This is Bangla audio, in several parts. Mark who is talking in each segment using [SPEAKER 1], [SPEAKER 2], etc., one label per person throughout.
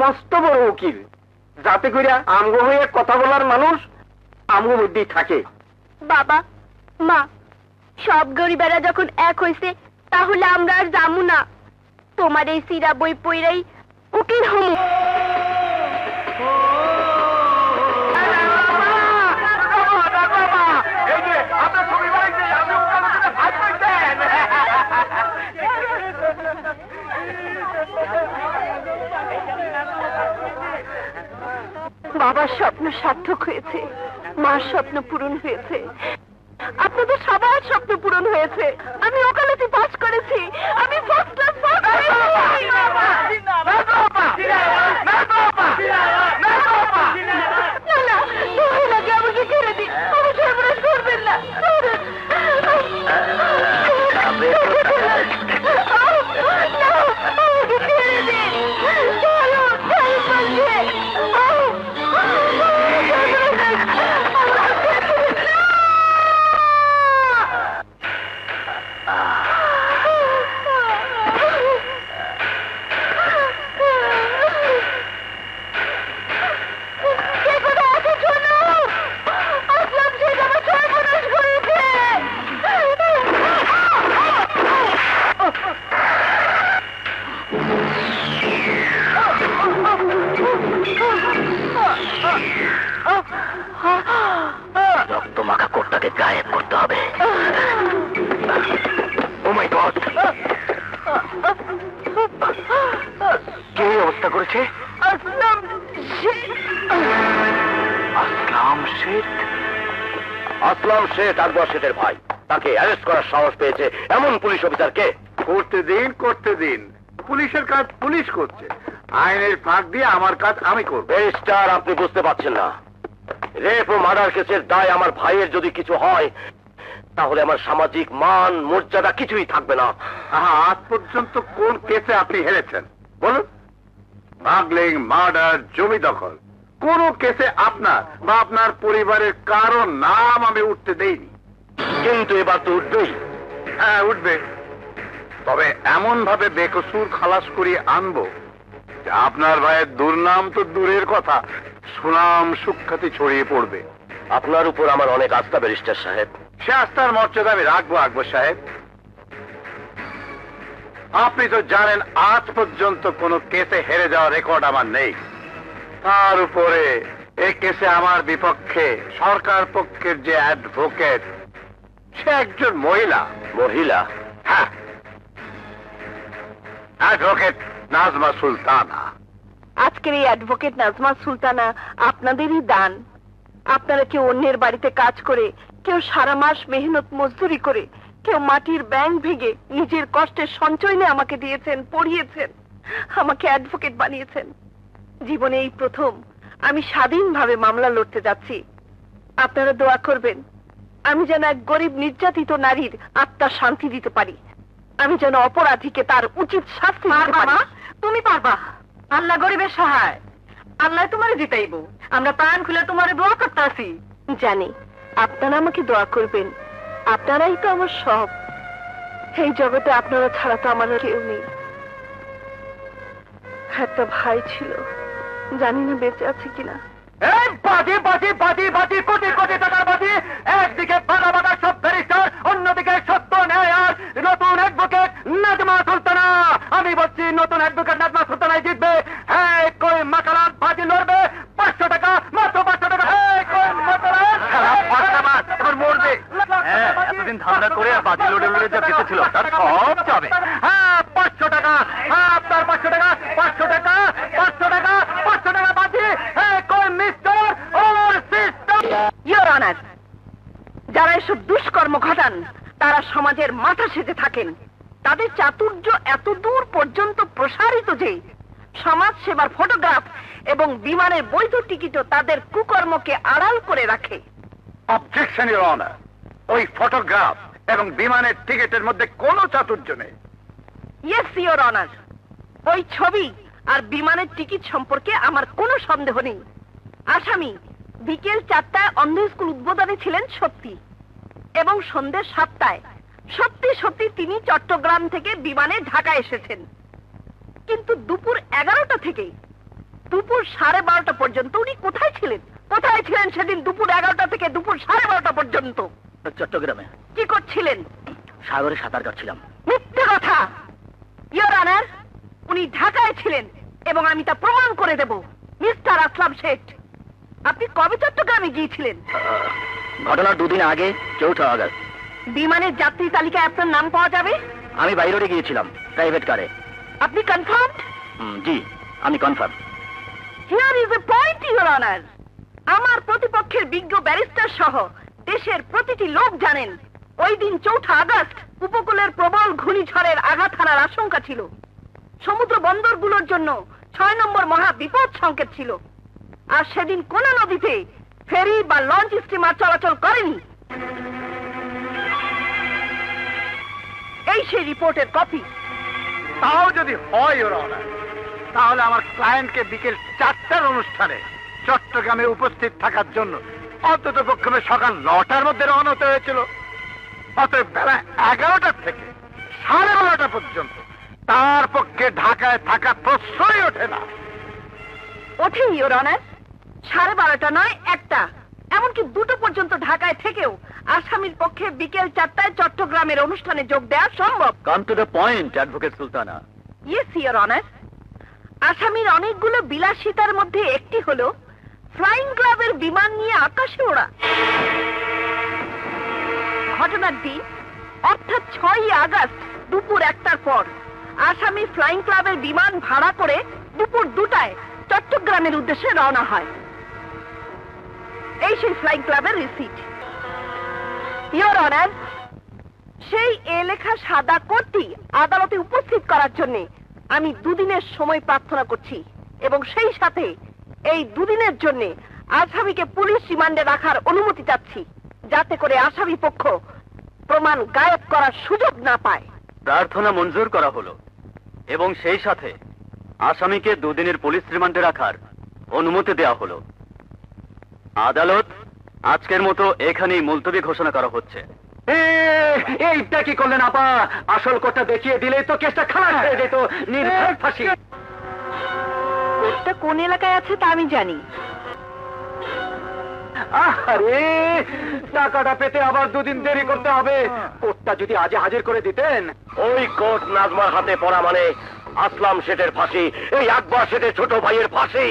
[SPEAKER 1] মস্ত বড় উকিল, যাতে করে আমগো হয়ে কথা বলার মানুষ আমগো মধ্যেই থাকে।
[SPEAKER 2] বাবা মা, সব গরিবেরা যখন এক হয়েছে, তাহলে আমরা আর যাবো না। তোমার এই সিরা বই পইরাই উকিল হমু। বাবার স্বপ্ন সার্থক হয়েছে, মার স্বপ্ন পূরণ হয়েছে, আপনাদের সবার স্বপ্ন পূরণ হয়েছে। আমি ওকালতি পাস করেছি, আমি ফার্স্ট ক্লাস পাস করেছি। আমাকে ছেড়ে দিন, আমার সর্বনাশ করবেন না।
[SPEAKER 1] রক্তমাখা কোটটাকে গায়েব করতে হবে। ও মাই গড, কে অবস্থা করেছে? আসলাম শেঠ। আসলাম শেঠ? আসলাম শেঠ আকবর শেঠের ভাই। তাকে অ্যারেস্ট করার সাহস পেয়েছে এমন পুলিশ অফিসারকে?
[SPEAKER 3] করতে দিন, করতে দিন। পুলিশের কাজ পুলিশ করছে, আইনের ফাঁক দিয়ে আমার কাজ আমি করব।
[SPEAKER 1] ব্যারিস্টার, আপনি বুঝতে পারছেন না। রেপ ও মার্ডার কেসের দায় আমার ভাইয়ের যদি কিছু হয়, তাহলে আমার সামাজিক মান মর্যাদা কিছুই থাকবে না।
[SPEAKER 3] আজ পর্যন্ত কোন কেসে আপনি হেরেছেন বলুন? স্মাগলিং, মার্ডার, জমি দখল, কোন কেসে আপনার বা আপনার পরিবারের কারো নাম আমি উঠতে দেইনি।
[SPEAKER 1] কিন্তু এবার তো উঠবেই।
[SPEAKER 3] হ্যাঁ, উঠবে, তবে এমন ভাবে বেকসুর খালাস করিয়ে আনবো যে আপনার ভাইয়ের দুর্নাম তো দূরের কথা, সুনাম সুখ্যাতি ছড়িয়ে পড়বে।
[SPEAKER 1] আপনার উপর আমার অনেক আস্থা ব্যারিস্টার সাহেব।
[SPEAKER 3] সে আস্থার মর্যাদা আমি রাখবো আকবর সাহেব। আপনি তো জানেন আজ পর্যন্ত কোন কেসে হেরে যাওয়ার রেকর্ড আমার নেই। তার উপরে এই কেসে আমার বিপক্ষে সরকার পক্ষের যে অ্যাডভোকেট, সে একজন মহিলা।
[SPEAKER 1] মহিলা?
[SPEAKER 3] হ্যাঁ, অ্যাডভোকেট নাজমা সুলতানা।
[SPEAKER 2] আজকের এই অ্যাডভোকেট নাজমা সুলতানা আপনাদেরই দান। আপনারা কেউ অন্যের বাড়িতে কাজ করে, কেউ সারা মাস মেহনত মজদুরি করে, কেউ মাটির ব্যাংক ভেঙে নিজের কষ্টের সঞ্চয় নিয়ে আমাকে দিয়েছেন, পড়িয়েছেন, আমাকে অ্যাডভোকেট বানিয়েছেন। জীবনে এই প্রথম আমি স্বাধীনভাবে মামলা লড়তে যাচ্ছি। আপনারা দোয়া করবেন আমি যেন এক গরিব নির্যাতিত নারীর আত্মার শান্তি দিতে পারি। আমি যেন অপরাধীকে তার উচিত শাস্তি দিতে পারি। তুমি পারবা, আল্লাহ গরিবের সহায়, আল্লাহ তোমারে জিতাইব। আমরা প্রাণ খুলে তোমারে দোয়া করতে আছি। জানি আপনারা আমাকে দোয়া করবেন, আপনারাই তো আমার সব। এই জগতে আপনারা ছাড়া তো আমার কেউ নেই। একটা ভাই ছিল, জানি না বেঁচে আছে কিনা।
[SPEAKER 1] বাজি বাজি বাজি বাজি, কোটি কোটি টাকার বাজি। একদিকে বাধা বাধা সব ব্যারিস্টার, অন্যদিকে সত্য ন্যায় আর নতুন অ্যাডভোকেট নাজমা সুলতানা। আমি বলছি নতুন অ্যাডভোকেট নাজমা সুলতানাই জিতবে। হ্যাঁ, কই মাকালাত বাজি লড়বে 500 টাকা, মাত্র 500 টাকা। হ্যাঁ, কই মাকালাত মরবে। হ্যাঁ, এতদিন ধান্দা করে বাজি লড়ে লড়ে যা জিতেছিল তার সব যাবে। হ্যাঁ, 500 টাকা। হ্যাঁ, আপনার 500 টাকা, 500 টাকা, 500 টাকা, 500 টাকা বাজি। হ্যাঁ, কই mister or sister.
[SPEAKER 2] Your honour, যারা এসব দুষ্কর্ম ঘটান তারা সমাজের মাথা সেজে থাকেন। তাদের চাতুর্য এত দূর পর্যন্ত প্রসারিত যে সমাজ সেবার ফটোগ্রাফ এবং বিমানের বৈধ টিকিটও তাদের কুকর্মকে আড়াল করে রাখে।
[SPEAKER 3] অবজেকশন ইওর অনার, ওই ফটোগ্রাফ এবং বিমানের টিকিটের মধ্যে কোনো চাতুর্য নেই।
[SPEAKER 2] ইয়েস ইওর অনার, ওই ছবি আর বিমানের টিকিট সম্পর্কে আমার কোনো সন্দেহ নেই। আসামি বিকেল 4টায় অন্ধ স্কুল উদ্বোধনে ছিলেন সত্যি, এবং সন্ধ্যে 7টায় সত্যি সত্যি তিনি চট্টগ্রাম থেকে বিমানে ঢাকা এসেছেন। কিন্তু দুপুর 11টা থেকে দুপুর 12:30 পর্যন্ত উনি কোথায় ছিলেন? কোথায় ছিলেন সেদিন দুপুর 11টা থেকে দুপুর 12:30 পর্যন্ত?
[SPEAKER 1] চট্টগ্রামে
[SPEAKER 2] কি করছিলেন?
[SPEAKER 1] সাগরে সাঁতার কাটছিলাম।
[SPEAKER 2] মিথ্যে কথা। ইওর অনার, উনি ঢাকায় ছিলেন এবং আমি তা প্রমাণ করে দেব। মিস্টার আসলাম শেঠ, আপনি কবে চট্টগ্রামে গিয়েছিলেন?
[SPEAKER 1] ঘটনার 2 দিন আগে, 4 আগস্ট।
[SPEAKER 2] বিমানের যাত্রী তালিকায় আপনার নাম পাওয়া যাবে?
[SPEAKER 1] আমি বাইরে গিয়েছিলাম প্রাইভেট কারে।
[SPEAKER 2] আপনি কনফার্ম?
[SPEAKER 1] জি, আমি confirm.
[SPEAKER 2] Here is a point, your honour. আমার প্রতিপক্ষের বিজ্ঞ ব্যারিস্টার সহ দেশের প্রতিটি লোক জানেন ওই দিন 4 আগস্ট উপকূলের প্রবল ঘূর্ণিঝড়ের আঘাত হানার আশঙ্কা ছিল। সমুদ্র বন্দরগুলোর জন্য 6 নম্বর মহা বিপদ সংকেত ছিল। আর সেদিন কোন নদীতে ফেরি বা লঞ্চ স্টিমার চলাচল করেনি। এই সেই রিপোর্টের কপি।
[SPEAKER 3] তাও যদি হয় ইওর অনার, তাহলে আমার ক্লায়েন্টকে বিকেল 4টার অনুষ্ঠানে চট্টগ্রামে উপস্থিত থাকার জন্য অন্তত পক্ষে সকাল 9টার মধ্যে রওনা হতে হয়েছিল। অতএব বেলা 11টা থেকে 12:30 পর্যন্ত তার পক্ষে ঢাকায় থাকা প্রশ্নই ওঠে না।
[SPEAKER 2] ওঠে ইওর অনার। 12:30 নয়, 1টা, এমনকি 2টো পর্যন্ত ঢাকায় থেকেও আসামির পক্ষে বিকেল 4টায় চট্টগ্রামের অনুষ্ঠানে যোগ দেওয়া সম্ভব।
[SPEAKER 1] Come to the point, advocate Sultana.
[SPEAKER 2] Yes your honour. আসামির অনেকগুলো বিলাসিতার মধ্যে একটি হলো ফ্লাইং ক্লাবের বিমান নিয়ে আকাশে ওড়া। ঘটনার দিন অর্থাৎ 6 আগস্ট দুপুর 1টার পর আসামি ফ্লাইং ক্লাবের বিমান ভাড়া করে দুপুর 2টায় চট্টগ্রামের উদ্দেশ্যে রওনা হয়। এই সেই ফ্লাইং ক্লাবের রিসিট। ইওর অনার, সেই লেখা সাদা কোটটি আদালতে উপস্থিত করার জন্য আমি 2 দিনের সময় প্রার্থনা করছি এবং সেই সাথে এই 2 দিনের জন্য আসামিকে পুলিশ রিমান্ডে রাখার অনুমতি চাচ্ছি, যাতে করে আসামি পক্ষ প্রমাণ গায়েব করার সুযোগ না পায়।
[SPEAKER 1] প্রার্থনা মঞ্জুর করা হলো এবং সেই সাথে আসামিকে 2 দিনের পুলিশ রিমান্ডে রাখার অনুমতি দেওয়া হলো। আদালত আজকের মতো এখানেই মুলতবি ঘোষণা করা হচ্ছে। এইটা কি করলেন আপা? আসল কথা দেখিয়ে দিলেই তো কেসটা খালাস হয়ে যেত। নির্ভর ফাঁসি।
[SPEAKER 2] কোর্টটা কোন এলাকায় আছে তা আমি জানি।
[SPEAKER 1] আরে টাকাটা পেতে আবার 2 দিন দেরি করতে হবে। কোর্টটা যদি আজ হাজির করে দিতেন।
[SPEAKER 3] ওই কোর্ট নাজমার হাতে পড়া মানে আসলাম শেঠের ফাঁসি, এই আকবর শেঠের ছোট ভাইয়ের ফাঁসি।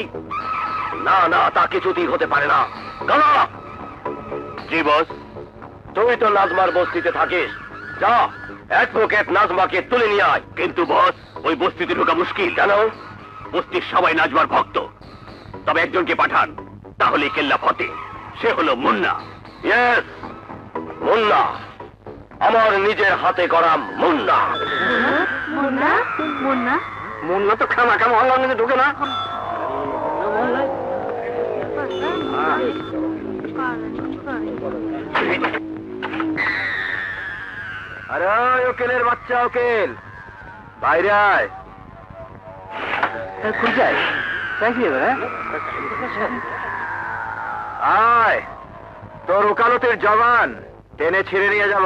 [SPEAKER 3] না না, তা কিছুতেই হতে পারে না। গালা। জি বস। তুই তো নাজমার বস্তিতে থাকিস, যা অ্যাডভোকেট নাজমাকে তুলে নিয়ে আয়। কিন্তু বস, ওই বস্তিতে ঢোকা মুশকিল। কেন? বস্তির সবাই নাজমার ভক্ত। তবে একজনকে পাঠান, তাহলে কেল্লা ফতে। সে হলো মুন্না। ইয়েস, মুন্না। আমার নিজের হাতে করা মুন্না।
[SPEAKER 2] মুন্না? মুন্না?
[SPEAKER 3] মুন্না তো খামাখা মহল্লার মধ্যে ঢুকে না। আরে উকিলের বাচ্চা, উকিল বাইরে আয়।
[SPEAKER 1] কোথায়?
[SPEAKER 3] আয়, তোর ওকালতের জবান টেনে ছিঁড়ে নিয়ে যাব।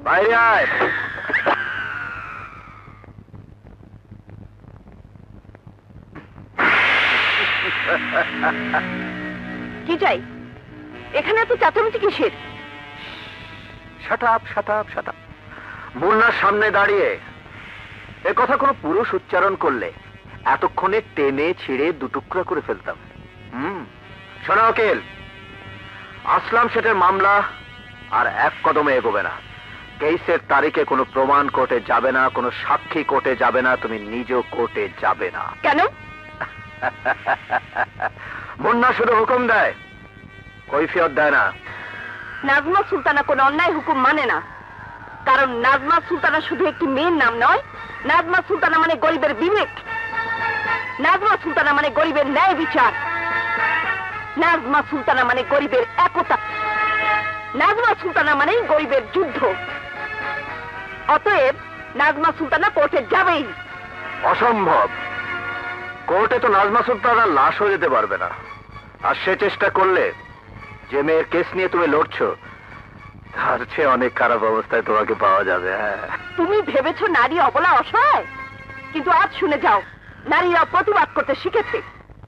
[SPEAKER 3] বাইরে আয়।
[SPEAKER 2] কি চাই? এখানে এত চাচামেচি কিসের?
[SPEAKER 3] Shut up, shut up, shut up. মুন্নার সামনে দাঁড়িয়ে এ কথা কোনো পুরুষ উচ্চারণ করলে এতক্ষণে টেনে ছিঁড়ে 2 টুকরা করে ফেলতাম। শোনো উকিল, আসলাম শেঠের মামলা আর 1 কদমে এগোবে না। কেসের তারিখে কোনো প্রমাণ কোর্টে যাবে না, কোনো সাক্ষী কোর্টে যাবে না, তুমি নিজেও কোর্টে যাবে না।
[SPEAKER 2] কেন?
[SPEAKER 3] মুন্না শুধু হুকুম দেয়, কৈফিয়ত দেয় না।
[SPEAKER 2] নাজমা সুলতানা কোনো অন্যায় হুকুম মানে না, কারণ নাজমা সুলতানা শুধু একটি মেয়ের নাম নয়। নাজমা সুলতানা মানে গরিবের বিবেক। নাজমা সুলতানা মানে গরিবের ন্যায় বিচার। নাজমা সুলতানা মানে গরিবের একতা। নাজমা সুলতানা মানেই গরিবের যুদ্ধ। অতএব নাজমা সুলতানা কোর্টে যাবেই।
[SPEAKER 3] অসম্ভব। কোর্টে তো নাজমা সুলতানা লাশ হয়ে যেতে পারবে না। আর সে চেষ্টা করলে যে মেয়ের কেস নিয়ে তুমি লড়ছো, তার চেয়ে অনেক খারাপ অবস্থায় তোমাকে পাওয়া যাবে।
[SPEAKER 2] তুমি ভেবেছো নারী অবলা অসহায়, কিন্তু আজ শুনে যাও, নারীরা প্রতিবাদ করতে শিখেছে।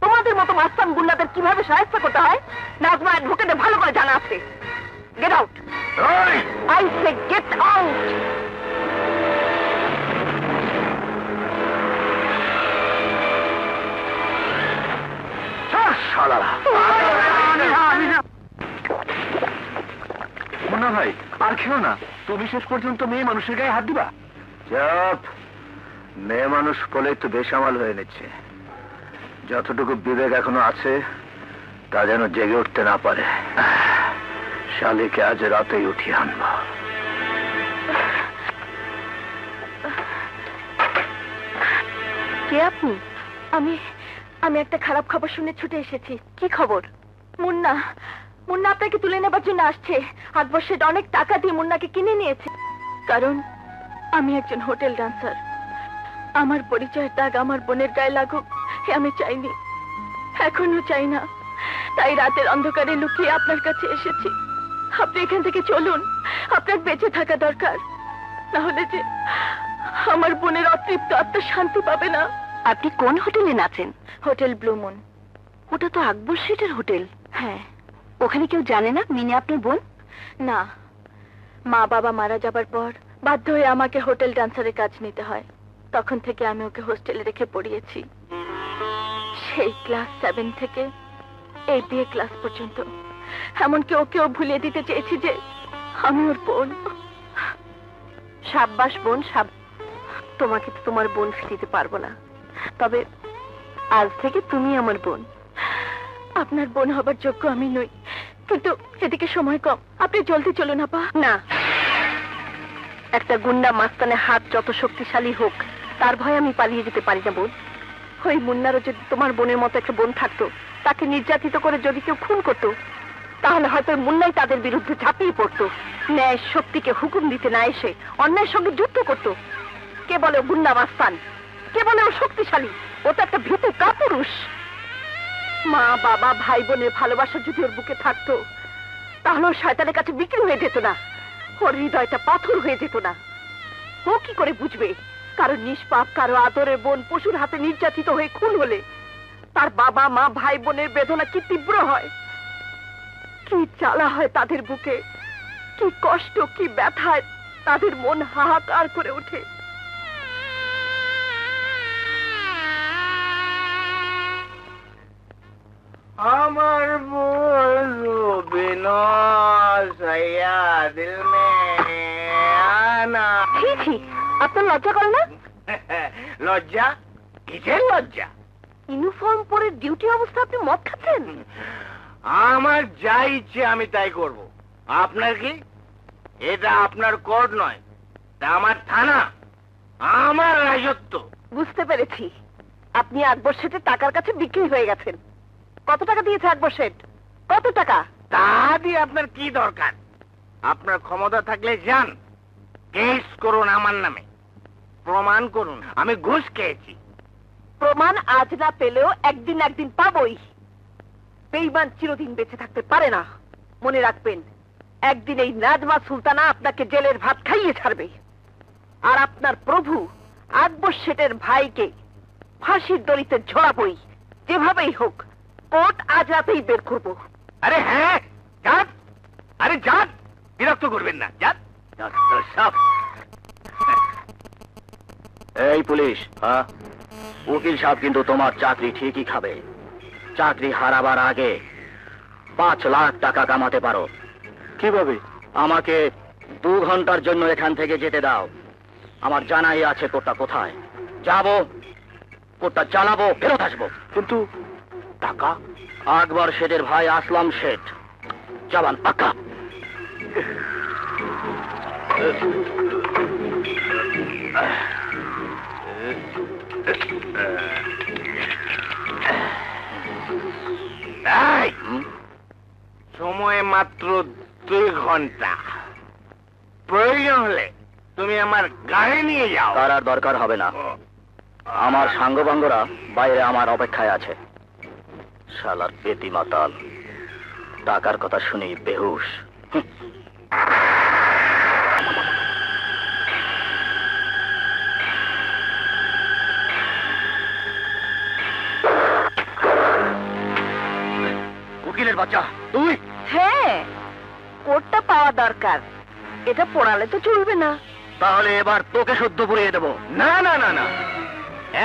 [SPEAKER 2] তোমাদের মতো মাস্তান গুন্ডাদের কিভাবে সাহায্য করতে হয় নাজমা অ্যাডভোকেটে ভালো করে জানা আছে। Get out, I say get out.
[SPEAKER 1] Munna ভাই, আর খেও না। তুমি শেষ পর্যন্ত মেয়ে মানুষের গায়ে হাত দিবা?
[SPEAKER 3] চুপ। মেয়ে মানুষ বলেই তো বেসামাল হয়ে নিচ্ছে। যতটুকু বিবেক এখনো আছে তা যেন জেগে উঠতে না পারে। শালিকে আজ রাতেই উঠিয়ে আনবো।
[SPEAKER 2] কে আপনি? আমি আমি একটা খারাপ খবর শুনে ছুটে এসেছি। কি খবর? মুন্না মুন্না আপনাকে তুলে নেবার জন্য আসছে। আকবর শেঠ অনেক টাকা দিয়ে মুন্নাকে কিনে নিয়েছে। কারণ আমি একজন হোটেল ডান্সার। আমার পরিচয়ের দাগ আমার বোনের গায়ে লাগুক এ আমি চাইনি, এখনো চাই না। তাই রাতের অন্ধকারে লুকিয়ে আপনার কাছে এসেছি। আপনি এখান থেকে চলুন, আপনার বেঁচে থাকা দরকার। না হলে যে আমার বোনের অতৃপ্ত আত্মা শান্তি পাবে না। আপনি কোন হোটেলে নাচেন? Hotel blue moon. ওটা তো আকবর শেঠের হোটেল। হ্যাঁ। ওখানে কেউ জানে না মিনি আপনার বোন? না, মা বাবা মারা যাবার পর বাধ্য হয়ে আমাকে হোটেল ডান্সারের কাজ নিতে হয়। তখন থেকে আমি ওকে হোস্টেলে রেখে পড়িয়েছি। সেই ক্লাস 7 থেকে এই বিয়ে ক্লাস পর্যন্ত। এমনকি ওকেও ভুলিয়ে দিতে চেয়েছি যে আমি ওর বোন। সাব্বাস বোন, তোমাকে তো তোমার বোন ফিরিতে পারবো না, তবে আজ থেকে তুমি আমার বোন। আপনার বোন হবার যোগ্য আমি নই, কিন্তু এদিকে সময় কম। আপনি জলদি চলুন আপা। না, একটা গুন্ডা মাস্তানে হাত যত শক্তিশালী হোক তার ভয়ে আমি পালিয়ে যেতে পারি না বোন। ওই মুন্নারও যদি তোমার বোনের মতো একটা বোন থাকতো, তাকে নির্যাতিত করে যদি কেউ খুন করতো, তাহলে হয়তো মুন্নাই তাদের বিরুদ্ধে ঝাঁপিয়ে পড়তো। ন্যায় শক্তিকে হুকুম দিতে না এসে অন্যায়ের সঙ্গে যুদ্ধ করতো। কে বলে ও গুন্ডা মাস্তান, কে বলে ও শক্তিশালী? ও তো একটা ভীতু কাপুরুষ। মা বাবা ভাই বোনের ভালোবাসা যদি ওর বুকে থাকতো, তাহলে ও শয়তানের কাছে বিক্রি হয়ে যেত না, ওর হৃদয়টা পাথর হয়ে যেত না। ও কি করে বুঝবে কারো নিষ্পাপ, কারো আদরের বোন পশুর হাতে নির্যাতিত হয়ে খুন হলে তার বাবা মা ভাই বোনের বেদনা কি তীব্র হয়, কি জ্বালা হয় তাদের বুকে, কি কষ্ট, কি ব্যথায় তাদের মন হাহাকার করে ওঠে।
[SPEAKER 1] আমার বন্ধু বিনয়া দিল মে আনা।
[SPEAKER 2] ছি ছি, আপনার লজ্জা করে না?
[SPEAKER 1] লজ্জা? কিসের লজ্জা?
[SPEAKER 2] ইউনিফর্ম পরে ডিউটি অবস্থা আপনি মদ খাচ্ছেন?
[SPEAKER 1] আমার যা ইচ্ছে আমি তাই করব। আপনার কি? এটা আপনার কোর্ট নয়, এটা আমার থানা, আমার রাজত্ব।
[SPEAKER 2] বুঝতে পেরেছি, আপনি আকবর শেঠের টাকার কাছে বিক্রি হয়ে গেছেন। কত টাকা দিয়েছে আকবর শেঠ? কত টাকা?
[SPEAKER 1] তা দিয়ে আপনার কি দরকার? আপনার ক্ষমতা থাকলে যান, কেস করুন আমার নামে, প্রমাণ করুন আমি ঘুষ খেয়েছি।
[SPEAKER 2] প্রমাণ আজ না পেলেও একদিন একদিন পাবই। বেঈমান চিরদিন বেঁচে থাকতে পারে না, মনে রাখবেন। একদিন এই নাজমা সুলতানা আপনাকে জেলের ভাত খাইয়ে ছাড়বে। আর আপনার প্রভু আকবর শেঠের ভাইকে ফাঁসির দড়িতে ঝোড়াবই, যেভাবেই হোক। কোর্ট আজ রাতেই বের করব।
[SPEAKER 1] আরে হ্যাঁ, যান। আরে যান, বিরক্ত করবেন না, যান। সব
[SPEAKER 3] এই পুলিশ, হ্যাঁ, উকিল সাহেব কিন্তু তোমার চাকরি ঠিকই খাবে। চাকরি হারাবার আগে 5 লাখ টাকা কামাতে পারো। কিভাবে? আমাকে 2 ঘন্টার জন্য এখান থেকে যেতে দাও। আমার জানাই আছে কোর্টটা কোথায়। যাবো, কোর্টটা চালাবো, ফেরত আসবো। কিন্তু টাকা? আকবর শেঠের ভাই আসলাম শেঠ জবান পাক্কা।
[SPEAKER 1] সময় মাত্র 2 ঘন্টা। প্রয়োজন হলে তুমি আমার গাড়ি নিয়ে যাও।
[SPEAKER 3] তার আর দরকার হবে না, আমার সাঙ্গপাঙ্গরা বাইরে আমার অপেক্ষায় আছে। শালার পেতি মাতাল, টাকার কথা শুনি বেহুশ।
[SPEAKER 1] বাচ্চা তুই?
[SPEAKER 2] হ্যাঁ, কোটটা পাওয়া দরকার। এটা পড়ালে তো চলবে না।
[SPEAKER 1] তাহলে এবার তোকে শুদ্ধ পুড়িয়ে দেবো। না না না না,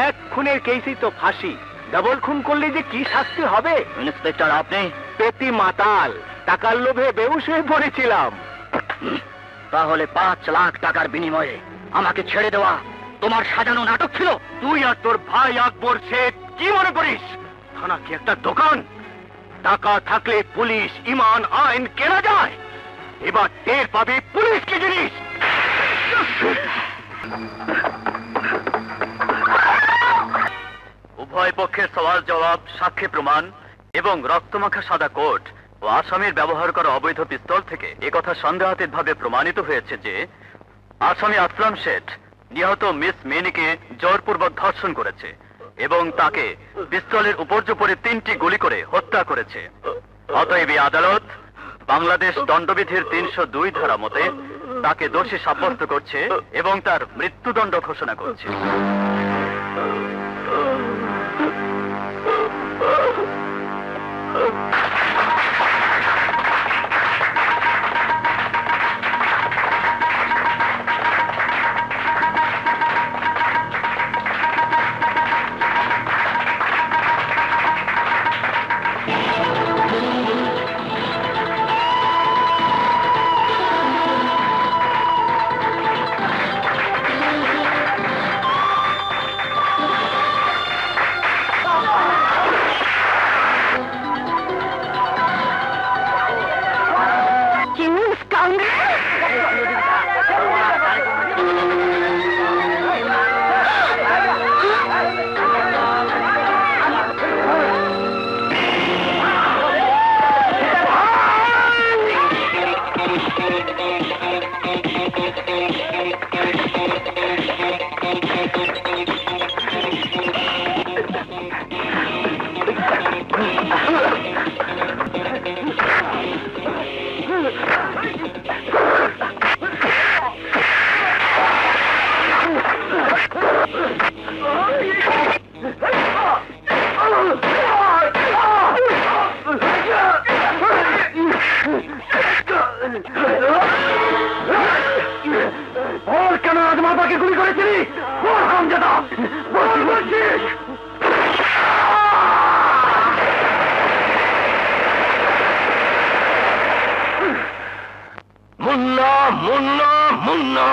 [SPEAKER 1] এক খুনের কেসই তো ফাঁসি, ডাবল খুন করলে যে কি শাস্তি হবে? ইন্সপেক্টর আপনি? পেটি মাতাল, টাকার লোভে বেহুশ হয়ে পড়েছিলাম। তাহলে 5 লাখ টাকার বিনিময়ে আমাকে ছেড়ে দেওয়া তোমার সাজানো নাটক ছিল? তুই আর তোর ভাই আকবর শেখ কি মনে করিস থানা কি একটা দোকান? টাকা থাকলে পুলিশ, ইমান, আইন কেনা যায়। এবার টের পাবি পুলিশ কি জিনিস। উভয় পক্ষের সওয়াল জবাব, সাক্ষী প্রমাণ এবং রক্তমাখা সাদা কোট ও আসামির ব্যবহার করা অবৈধ পিস্তল থেকে একথা সন্দেহাতীতভাবে প্রমাণিত হয়েছে যে আসামি আসলাম শেঠ নিহত মিস মিনিকে জোরপূর্বক ধর্ষণ করেছে এবং তাকে পিস্তলের উপর্যুপরি 3টি গুলি করে হত্যা করেছে। অতএব এই আদালত বাংলাদেশ দণ্ডবিধির 302 ধারা মতে তাকে দোষী সাব্যস্ত করছে এবং তার মৃত্যুদণ্ড ঘোষণা করছে। কেন আজ মাতাকে গুলি করেছিলি? মুন্না মুন্না মুন্না,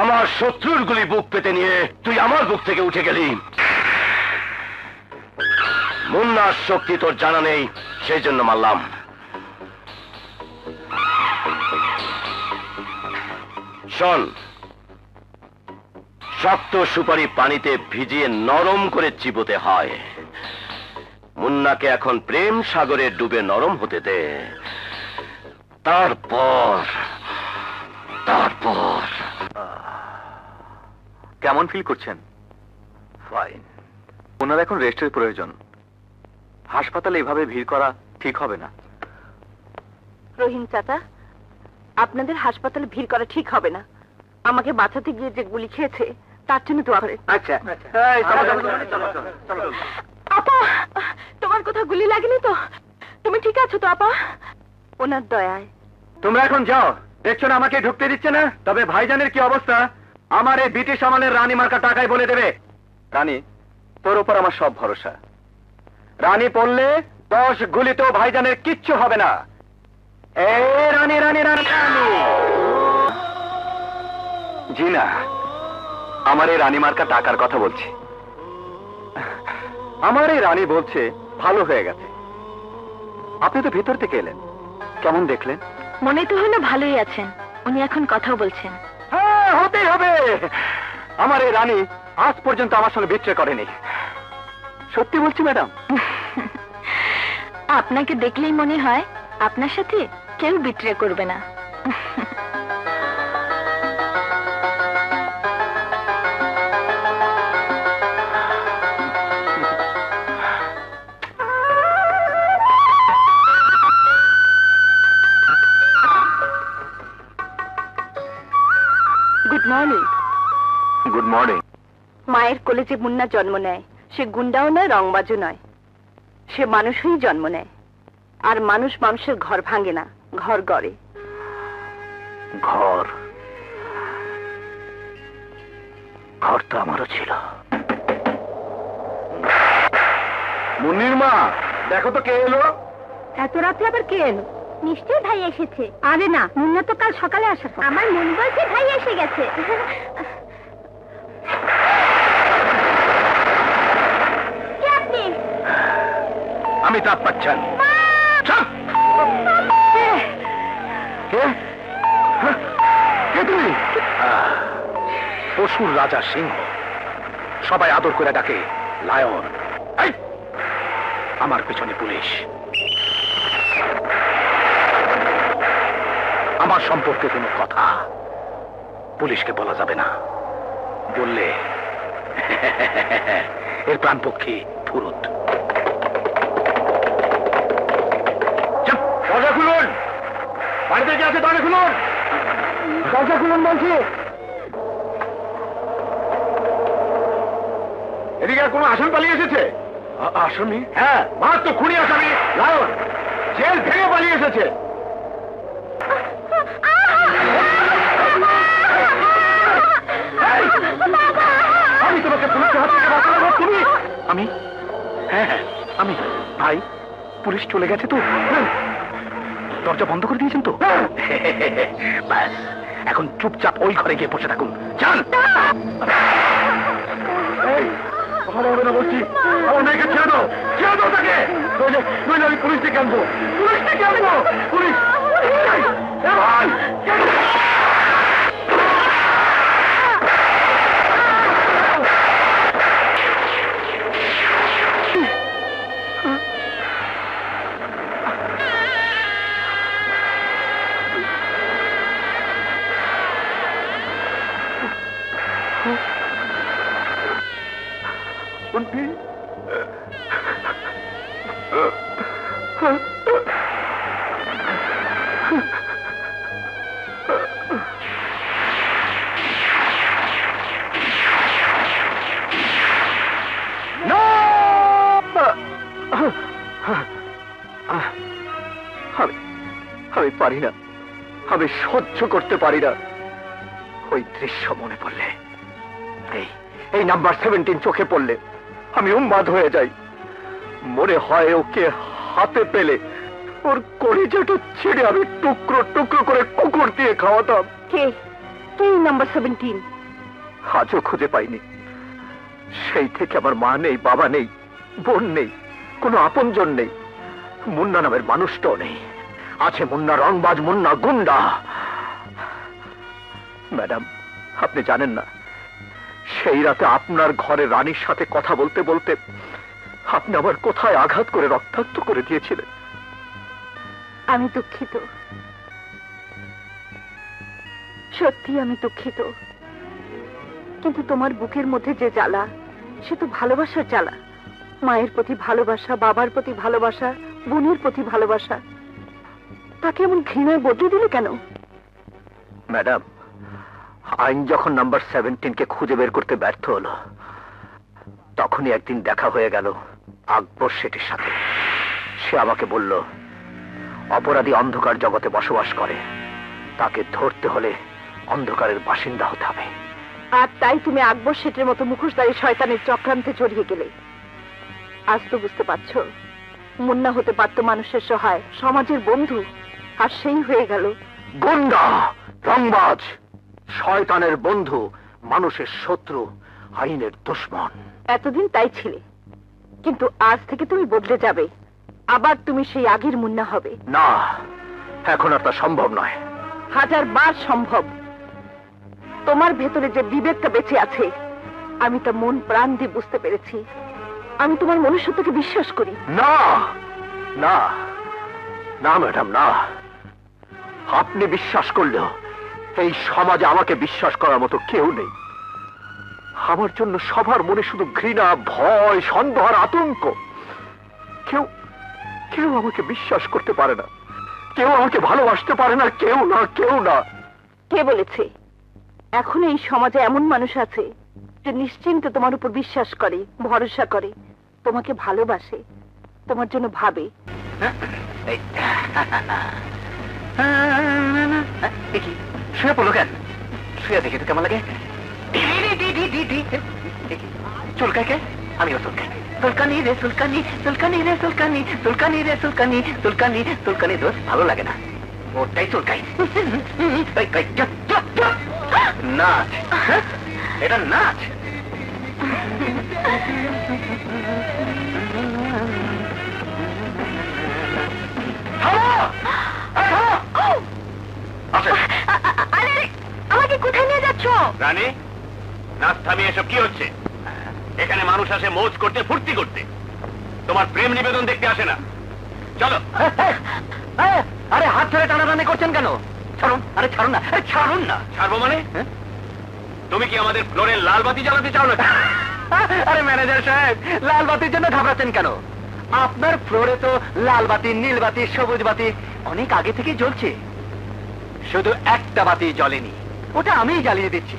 [SPEAKER 1] আমার শত্রুর গুলি বুক পেতে নিয়ে তুই আমার বুক থেকে উঠে গেলি। মুন্নার শক্তি তোর জানা নেই, সেই জন্য মারলাম। শোন, শক্ত সুপারি পানিতে ভিজিয়ে নরম করে চিবোতে হয়। মুন্নাকে এখন প্রেম সাগরে ডুবে নরম হতে দে, তারপর কেমন ফিল করছেন? ফাইন। ওনার এখন রেস্টের প্রয়োজন। হাসপাতালে এভাবে ভিড় করা ঠিক হবে না।
[SPEAKER 2] রহিম চাচা, আপনাদের হাসপাতালে ভিড় করা ঠিক হবে না। আমাকে বাঁচাতে গিয়ে যে গুলি খেয়েছে তার জন্য দোয়া করে।
[SPEAKER 1] আচ্ছা,
[SPEAKER 2] আপা, তোমার কোথাও গুলি লাগেনি তো? তুমি ঠিক আছো তো আপা? ওনার দয়ায়।
[SPEAKER 1] তোমরা এখন যাও, দেখছো না আমাকে ঢুকতে দিচ্ছে না? তবে ভাইজানের কি অবস্থা আমার এই ব্রিটিশ আমলের রানী মার্কা টাকায় বলে দেবে। রানী, তোর উপর আমার সব ভরসা। রানী পড়লে 10 গুলিতেও ভাইজানের কিচ্ছু হবে না। এই রানী রানী রানী রানী। জি না, আমার এই রানী মার্কা টাকার কথা বলছি। আমার এই রানী বলছে ভালো হয়ে গেছে। আপনি তো ভিতর থেকে এলেন, কেমন দেখলেন?
[SPEAKER 2] মনে তো হলো ভালোই আছেন। উনি এখন কথাও বলছেন।
[SPEAKER 1] হ্যাঁ, হতেই হবে। আমার এই রানী আজ পর্যন্ত আমার সঙ্গে বিট্রে করেনি। সত্যি বলছি ম্যাডাম।
[SPEAKER 2] আপনাকে দেখলেই মনে হয় আপনার সাথে কেউ বিট্রে করবে না। Good morning.
[SPEAKER 1] Good morning.
[SPEAKER 2] মায়ের কোলে যে মুন্না জন্ম নেয়, সে গুন্ডাও নয়, রংবাজও নয়। সে মানুষই জন্ম নেয়, আর মানুষ মানুষের ঘর ভাঙে না, ঘর গড়ে।
[SPEAKER 1] ঘর ঘর তো আমারও ছিল। মুন্নির মা, দেখো তো কে এলো।
[SPEAKER 2] এত রাতে আবার কে এলো? নিশ্চয়ই ভাই এসেছে। আরে না, মুন্না তো কাল সকালে আসার কথা। আমার মন বলছে ভাই এসে গেছে। কে আপনি?
[SPEAKER 1] আমি তাপ পাচ্ছেন। কে কে তুমি? পশুর রাজা সিংহ, সবাই আদর করে ডাকে লায়ন। এই, আমার পিছনে পুলিশ। আমার সম্পর্কে কোনো কথা পুলিশকে বলা যাবে না, বললে এর প্রাণপক্ষী ফুরুত। দরজা খুলুন, বাড়িতে কে আছে দরজা খুলুন, দরজা খুলুন বলছি। এদিকে আর কোনো আসামি পালিয়ে এসেছে? আসামি? হ্যাঁ, মারাত্মক খুনি আসামি লায়ন, জেল ভেঙে পালিয়ে এসেছে। আমি তোমাকে পুলিশের হাত থেকে বাঁচাবো। তুমি? আমি? হ্যাঁ হ্যাঁ আমি। ভাই, পুলিশ চলে গেছে তো, দরজা বন্ধ করে দিয়েছেন তো? ব্যাস, এখন চুপচাপ ওই ঘরে গিয়ে বসে থাকুন। যান। ভালো হবে না বলছি, আমার মেয়েকে ছেড়ে দাও, ছেড়ে দাও তাকে, নইলে আমি পুলিশ ডেকে আনবো, পুলিশ ডেকে আনবো, পুলিশ। ভাই, আমি পারি না, আমি সহ্য করতে পারি না। ওই দৃশ্য মনে পড়লে, এই নাম্বার 17 চোখে পড়লে আমি উন্মাদ হয়ে যাই। মনে হয় ওকে হাতে পেলে ওর কলিজাটা ছিঁড়ে আমি টুকরো টুকরো করে কুকুর দিয়ে খাওয়াতাম।
[SPEAKER 2] কে কে নাম্বার 17?
[SPEAKER 1] আজও খুঁজে পাইনি। সেই থেকে আমার মা নেই, বাবা নেই, বোন নেই, কোনো আপনজন নেই। মুন্না নামের মানুষটাও নেই। আছে মুন্না রংবাজ, মুন্না গুন্ডা। ম্যাডাম, আপনি জানেন না, সেই রাতে আপনার ঘরে রানীর সাথে কথা বলতে বলতে আপনি আমার কোথায় আঘাত করে রক্তাক্ত করে দিয়েছিলেন।
[SPEAKER 2] আমি দুঃখিত, সত্যি আমি দুঃখিত, কিন্তু তোমার বুকের মধ্যে যে জ্বালা, সে তো ভালোবাসার জ্বালা। মায়ের প্রতি ভালোবাসা, বাবার প্রতি ভালোবাসা, বোনের প্রতি ভালোবাসা, তাকে এমন ঘৃণায় বদলে দিলে কেন?
[SPEAKER 1] ম্যাডাম, আইন যখন নাম্বার 17কে খুঁজে বের করতে ব্যর্থ হলো, তখনই একদিন দেখা হয়ে গেল আকবর শেঠের সাথে। সে আমাকে বলল, অপরাধী অন্ধকার জগতে বসবাস করে, তাকে ধরতে হলে অন্ধকারের বাসিন্দা হতে হবে।
[SPEAKER 2] আর তাই তুমি আকবর শেঠের মতো মুখোশধারী শয়তানের চক্রান্তে জড়িয়ে গেলে। আজ তো বুঝতে পারছো, মুন্না হতে পারত মানুষের সহায়, সমাজের বন্ধু, আর সেই হয়ে গেল
[SPEAKER 1] গুন্ডা, রংবাজ, শয়তানের বন্ধু, মানুষের শত্রু, আইনের দুশমন।
[SPEAKER 2] এতদিন তাই ছিলে, কিন্তু আজ থেকে তুমি বদলে যাবে, আবার তুমি সেই আগের মুন্না হবে।
[SPEAKER 1] না, এখন আর তা সম্ভব নয়।
[SPEAKER 2] 1000 বার সম্ভব। তোমার ভেতরে যে বিবেকটা বেঁচে আছে, আমি তা মন প্রাণ দিয়ে বুঝতে পেরেছি। আমি তোমার মনুষ্যত্বকে বিশ্বাস করি।
[SPEAKER 1] না না না ম্যাডাম, না। আপনি বিশ্বাস করলেও এই সমাজে আমাকে বিশ্বাস করার মতো কেউ নেই। আমার জন্য সবার মনে শুধু ঘৃণা, ভয়, সন্দেহ আর আতঙ্ক। কেউ কেউ আমাকে বিশ্বাস করতে পারে না, কেউ আমাকে ভালোবাসতে পারে না, কেউ না, কেউ না।
[SPEAKER 2] কে বলেছে? এখন এই সমাজে এমন মানুষ আছে যে নিশ্চিন্তে তোমার উপর বিশ্বাস করে, ভরসা করে, তোমাকে ভালোবাসে। তোমার জন্য ভাবে।
[SPEAKER 1] দেখি শুয়ে পড়লো কেন? শুয়ে দেখি তো কেমন লাগে। চুলকায় কে? আমিও চুলকাই। চুলকানি রে চুলকানি, চুলকানি রে চুলকানি, চুলকানি রে চুলকানি, চুলকানি চুলকানি দোষ ভালো লাগে না, ওটাই চুলকাই। নাচ, এটা নাচ।
[SPEAKER 2] আমাকে কোথায় নিয়ে যাচ্ছ?
[SPEAKER 3] রানী, নাচ থামিয়ে এসব কি হচ্ছে? এখানে মানুষ আসে মৌজ করতে, ফুর্তি করতে, তোমার প্রেম নিবেদন দেখতে আসে না। চলো।
[SPEAKER 1] আরে হাত ধরে টানাটানি করছেন কেন? ছাড়ুন, আরে ছাড়ুন না, আরে ছাড়ুন না।
[SPEAKER 3] ছাড়বো মানে? তুমি কি আমাদের ফ্লোরে লাল বাতি জ্বালাতে চাও না?
[SPEAKER 1] আরে ম্যানেজার সাহেব, লাল বাতির জন্য ঘাবড়াচ্ছেন কেন? আপনার ফ্লোরে তো লাল বাতি, নীল বাতি, সবুজ বাতি অনেক আগে থেকে জ্বলছে, শুধু একটা বাতি জ্বলেনি, ওটা আমিই জ্বালিয়ে দিচ্ছি।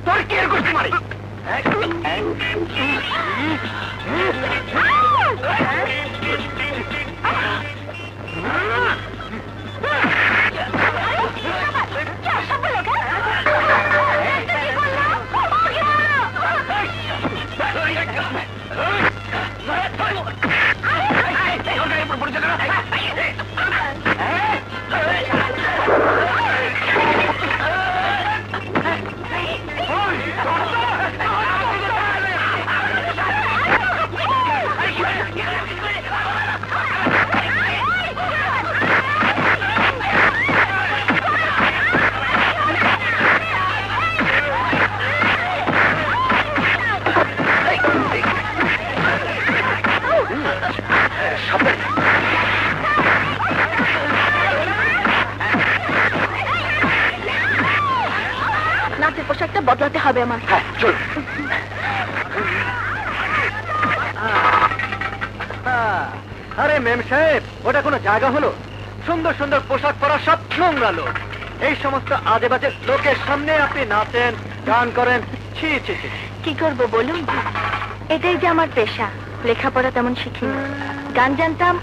[SPEAKER 1] তোর কি এর করতে মারি?
[SPEAKER 2] নাচের পোশাকটা বদলাতে হবে আমার।
[SPEAKER 1] হ্যাঁ চল। আরে মেম সাহেব, ওটা কোনো জায়গা হলো? সুন্দর সুন্দর পোশাক পরা সব নোংরা লোক, এই সমস্ত আজে বাজে লোকের সামনে আপনি নাচেন, গান করেন, ছি ছি ছি।
[SPEAKER 2] কি করব বলুন, এটাই যে আমার পেশা। লেখাপড়া তেমন শিখিনি, গান জানতাম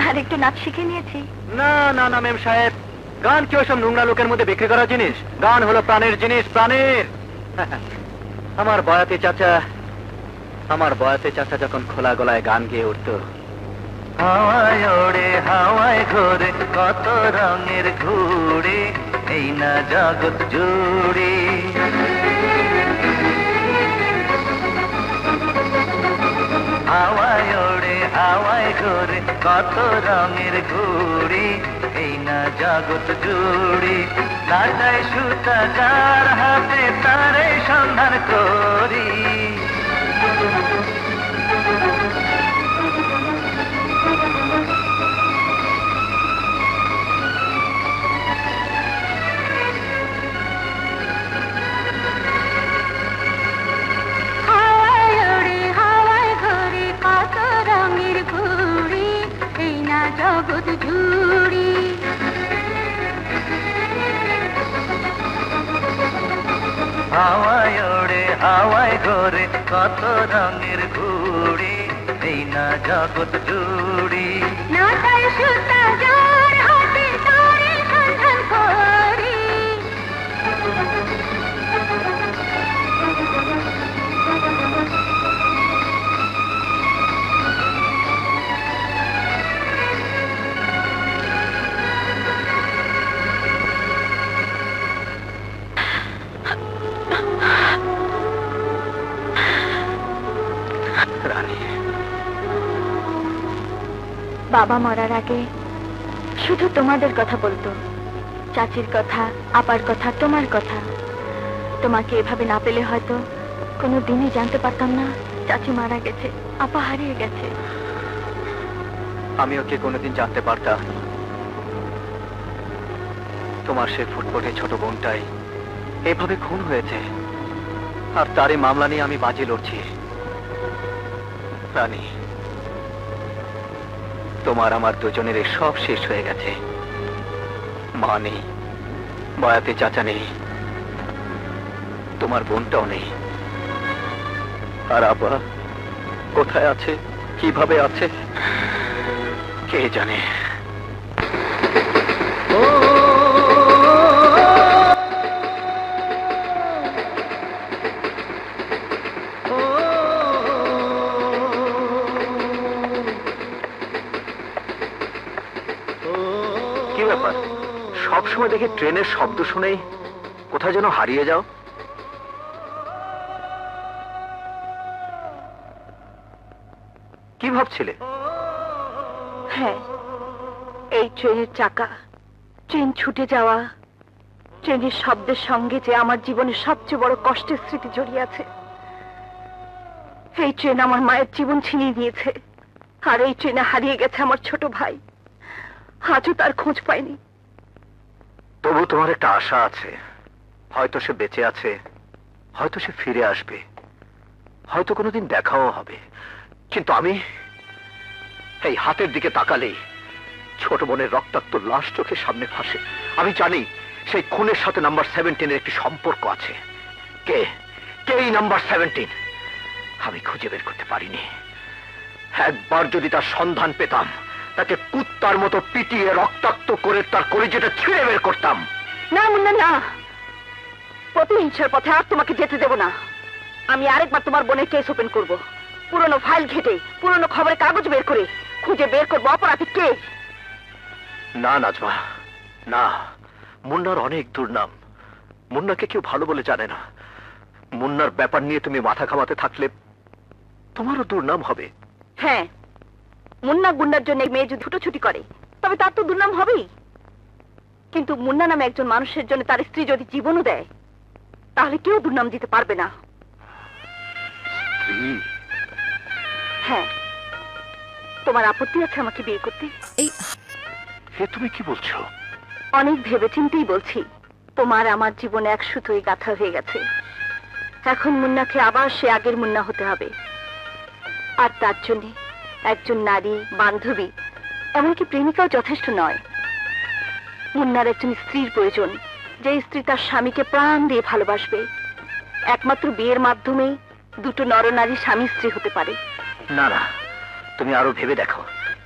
[SPEAKER 2] আর একটু নাচ শিখে নিয়েছি।
[SPEAKER 1] না না না মেম সাহেব, গান কি ওইসব নোংরা লোকের মধ্যে বিক্রি করার জিনিস? গান হলো প্রাণের জিনিস, প্রাণের। আমার বয়াতে চাচা যখন খোলা গলায় গান গেয়ে উঠতো, হাওয়ায় ওড়ে হাওয়ায় ঘোরে কত রঙের ঘুড়ি, এই না জগৎ জুড়ি। হাওয়ায় ওড়ে হাওয়ায় ঘোরে কত রঙের ঘুড়ি, এই না জগৎ জুড়ি। কাটায় সুতা যার হাতে তারে সন্ধান করি।
[SPEAKER 2] হাওয়ায় ওড়ে হাওয়ায় ঘোরে কত রঙের ঘুড়ি, এই না জগৎ জুড়ি।
[SPEAKER 1] হাওয়ায় ওড়ে হাওয়ায় ঘোরে কত রঙের ঘুড়ি, এই না জগৎ জুড়ি।
[SPEAKER 2] নাটায় সুতা যার হাতে তারে সন্ধান করি।
[SPEAKER 1] রানী,
[SPEAKER 2] বাবা মরার আগে শুধু তোমাদের কথা বলতো, চাচির কথা, আপার কথা, তোমার কথা। তোমাকে এভাবে না পেলে হয়তো কোনো দিনই জানতে পারতাম না চাচি মারা গেছে, আপা হারিয়ে গেছে।
[SPEAKER 1] আমি ওকে কোনোদিন জানতে পারতাম তোমার সে ফুটফুটে ছোট বোনটাই এভাবে খুন হয়েছে, আর তারই মামলা নিয়ে আমি বাজি লড়ছি। রানী, তোমার আমার দুজনের সব শেষ হয়ে গেছে। মা নেই, বয়াতে চাচা নেই, তোমার বোনটাও নেই। আর আপা কোথায় আছে, কিভাবে আছে
[SPEAKER 3] কে জানে। কি ব্যাপার, সবসময় দেখি ট্রেনের শব্দ শুনেই কোথায় যেন হারিয়ে যাও? কি ভাবছিলে?
[SPEAKER 2] হ্যাঁ, এই ট্রেনের চাকা, ট্রেন ছুটে যাওয়া, ট্রেনের শব্দের সঙ্গে যে আমার জীবনের সবচেয়ে বড় কষ্টের স্মৃতি জড়িয়ে আছে। এই ট্রেন আমার মায়ের জীবন ছিনিয়ে নিয়েছে, আর এই ট্রেনে হারিয়ে গেছে আমার ছোট ভাই। আজও তার খোঁজ পাইনি।
[SPEAKER 3] তবু তোমার একটা আশা আছে, হয়তো সে বেঁচে আছে, হয়তো সে ফিরে আসবে, হয়তো কোনোদিন দেখাও হবে। কিন্তু আমি এই হাতের দিকে তাকালেই ছোট বোনের রক্তাক্ত লাশ চোখের সামনে ভাসে। আমি জানি সেই খুনের সাথে নাম্বার 17-এর একটি সম্পর্ক আছে। কে কে এই নাম্বার 17? আমি খুঁজে বের করতে পারিনি। একবার যদি তার সন্ধান পেতাম, তাকে কুত্তার মতো পিটিয়ে রক্তাক্ত করে তার কলিজাটা ছিঁড়ে বের করতাম।
[SPEAKER 2] না মুন্না, না, প্রতিহিংসার পথে আর তোমাকে যেতে দেব না। আমি আরেকবার তোমার বোনের কেস ওপেন করব, পুরনো ফাইল ঘেটে, পুরনো খবরের কাগজ বের করে খুঁজে বের করবো অপরাধী কে।
[SPEAKER 3] না নাজমা, না। মুন্নার অনেক দুর্নাম। মুন্নাকে কেউ ভালো বলে জানে না। মুন্নার ব্যাপার নিয়ে তুমি মাথা ঘামাতে থাকলে তোমারও দুর্নাম হবে।
[SPEAKER 2] হ্যাঁ, মুন্না গুন্ডার জন্য মেয়ে যদি ছুটোছুটি করে তবে তার তো দুর্নাম হবেই। কিন্তু মুন্না নামে একজন মানুষের জন্য তার স্ত্রী যদি জীবনও দেয়, তাহলে কেউ দুর্নাম দিতে পারবে না। হ্যাঁ, তোমার আপত্তি আছে আমাকে বিয়ে করতে?
[SPEAKER 3] হে, তুমি কি বলছো?
[SPEAKER 2] অনেক ভেবেচিন্তেই বলছি। তোমার আমার জীবনে এক সুতোই গাঁথা হয়ে গেছে। এখন মুন্নাকে আবার সে আগের মুন্না হতে হবে। আর তার জন্য একজন নারী, বান্ধবী, এমনকি প্রেমিকাও যথেষ্ট নয়। মুন্নার একজন স্ত্রীর প্রয়োজন, যে স্ত্রী তার স্বামীকে প্রাণ দিয়ে ভালোবাসবে। একমাত্র বিয়ের মাধ্যমেই দুটো নরনারী স্বামী স্ত্রী হতে পারে।
[SPEAKER 3] না না, তুমি আরো ভেবে দেখো।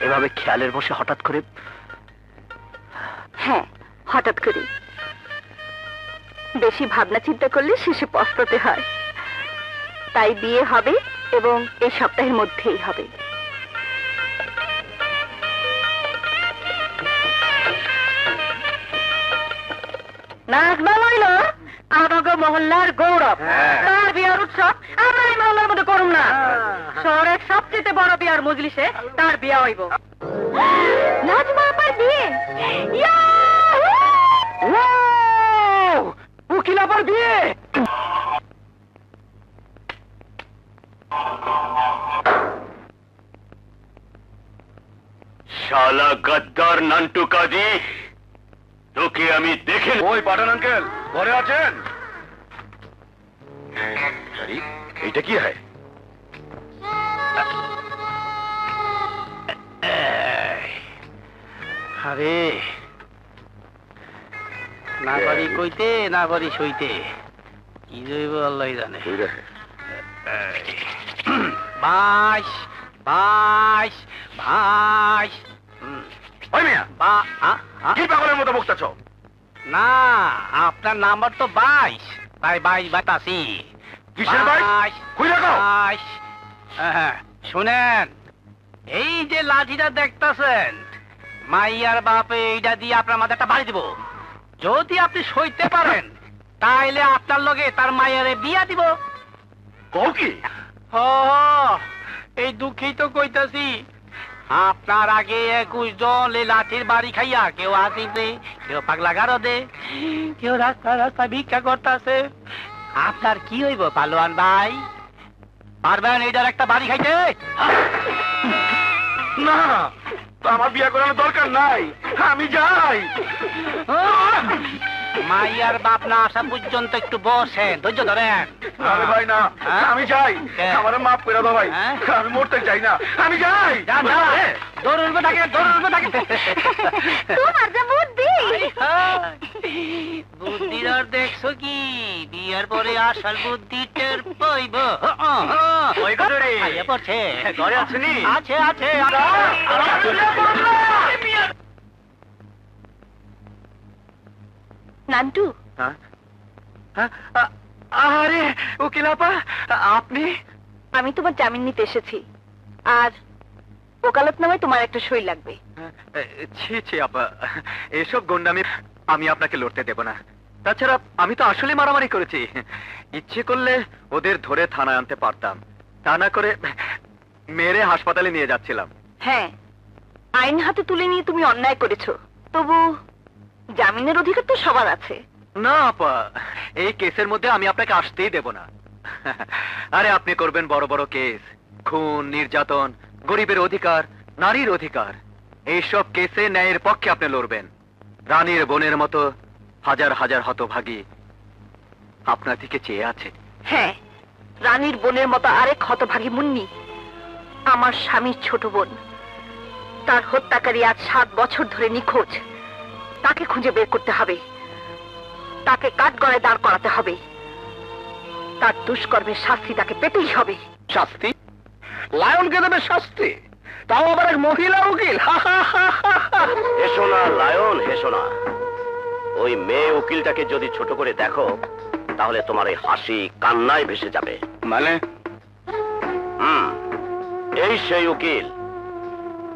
[SPEAKER 3] এভাবে খেয়ালের বসে হঠাৎ করে।
[SPEAKER 2] হ্যাঁ, হঠাৎ করে। বেশি ভাবনা চিন্তা করলে শেষে পস্তাতে হয়। তাই বিয়ে হবে, এবং এই সপ্তাহের মধ্যেই হবে। নাজমা হইল আমাকে মহল্লার গৌরব। তার বিয়ার উৎসব আমরা এই মহল্লার মধ্যে করুম না। শহরের সবচেয়ে বড় বিয়ার মজলিসে তার বিয়া হইব। নাজমা আপার বিয়ে,
[SPEAKER 3] উকিল আবার বিয়ে। শালা গদ্দার নান্টু কাজী, তোকে আমি দেখে। ওই পাঠান আঙ্কেল ঘরে আছেন? এইটা কি হয়?
[SPEAKER 4] আরে না পারি কইতে, না পারি সইতে, কি জৈব আল্লাহ জানে। বাইশ বাইশ বাইশ।
[SPEAKER 3] কি পাগলের মতো বকতেছ?
[SPEAKER 4] না, আপনার নাম্বার তো 22, তাই 22 বাতাসি।
[SPEAKER 3] কিসের 22? খুইলা কও।
[SPEAKER 4] 22। হ্যাঁ, শুনেন, এই যে লাঠিটা দেখতেছেন, মাইয়ার বাপে এইটা দিয়ে আপনার মাথাটা বাড়ি দিব। যদি আপনি সইতে পারেন, তাইলে আপনার লগে তার মায়ের বিয়া দিব।
[SPEAKER 3] কও কি?
[SPEAKER 4] এই দুঃখেই তো কইতাছি। আপনার আগে 21 জন এই লাঠির বাড়ি খাইয়া কেউ আসিছে, কেউ পাগলা গারো দে, কেউ রাস্তা রাস্তা ভিক্ষা করতেছে। আপনার কি হইব পালোয়ান ভাই? পারবেন এইটার একটা বাড়ি খাইতে?
[SPEAKER 3] না, আমার বিয়ে করানোর দরকার নাই, আমি যাই।
[SPEAKER 4] মাইয়ার বাপ না আসা পর্যন্ত একটু বসেন, ধৈর্য ধরেন।
[SPEAKER 3] আরে ভাই না,
[SPEAKER 4] হ্যাঁ?
[SPEAKER 3] আমি যাই,
[SPEAKER 4] কে?
[SPEAKER 3] আমার মাফ করে দাও ভাই,
[SPEAKER 4] হ্যাঁ?
[SPEAKER 3] আমি মরতে চাই না, আমি যাই।
[SPEAKER 4] যান, যান। দৌড়ুন থাকে, দৌড়ুন থাকে।
[SPEAKER 2] তোমার যে বুদ্ধি!
[SPEAKER 4] বুদ্ধির আর দেখছো কি? বিয়ার পরে আসল বুদ্ধি টের পাইব।
[SPEAKER 3] ওই ঘরে রে।
[SPEAKER 4] আইয়া পড়ছে।
[SPEAKER 3] ঘরে আছেনি?
[SPEAKER 4] আছে, আছে।
[SPEAKER 2] নান্টু,
[SPEAKER 1] আরে উকিল আপা, আপনি?
[SPEAKER 2] আমি তোমার জামিন নিতে এসেছি, আর ওকালতনামায় তোমার একটা সই লাগবে।
[SPEAKER 1] ছি ছি আপা, এসব গন্ডামি আমি আপনাকে লড়তে দেব না। তাছাড়া আমি তো আসলে মারামারি করেছি, ইচ্ছে করলে ওদের ধরে থানায় আনতে পারতাম, তা না করে মেরে হাসপাতালে নিয়ে যাচ্ছিলাম।
[SPEAKER 2] হ্যাঁ, আইন হাতে তুলে নিয়ে তুমি অন্যায় করেছো, তবু জামিনের অধিকার তো সবার আছে।
[SPEAKER 1] না আপা, এই কেসের মধ্যে আমি আপনাকে আসতেই দেব না। আরে আপনি করবেন বড় বড় কেস, খুন, নির্যাতন, গরিবের অধিকার, নারীর অধিকার, এইসব কেসে ন্যায়ের পক্ষে আপনি লড়বেন। রানীর বোনের মতো হাজার হাজার হতভাগী আপনার দিকে চেয়ে আছে।
[SPEAKER 2] হ্যাঁ, রানীর বোনের মতো আরেক হতভাগী মুন্নি আমার স্বামীর ছোট বোন। তার হত্যাকারী আজ 7 বছর ধরে নিখোঁজ। তাকে খুঁজে বের করতে হবে, তাকে কাঠগড়ায় দাঁড় করাতে হবে। তার দুষ্কর্মের শাস্তি তাকে পেতেই হবে।
[SPEAKER 3] শাস্তি? লায়নকে দেবে শাস্তি, তাও আবার এক মহিলা উকিল?
[SPEAKER 5] হেসো না লায়ন, হেসো না। ওই মেয়ে উকিলটাকে যদি ছোট করে দেখো, তাহলে তোমার এই হাসি কান্নায় ভেসে যাবে।
[SPEAKER 3] মানে?
[SPEAKER 5] এই সেই উকিল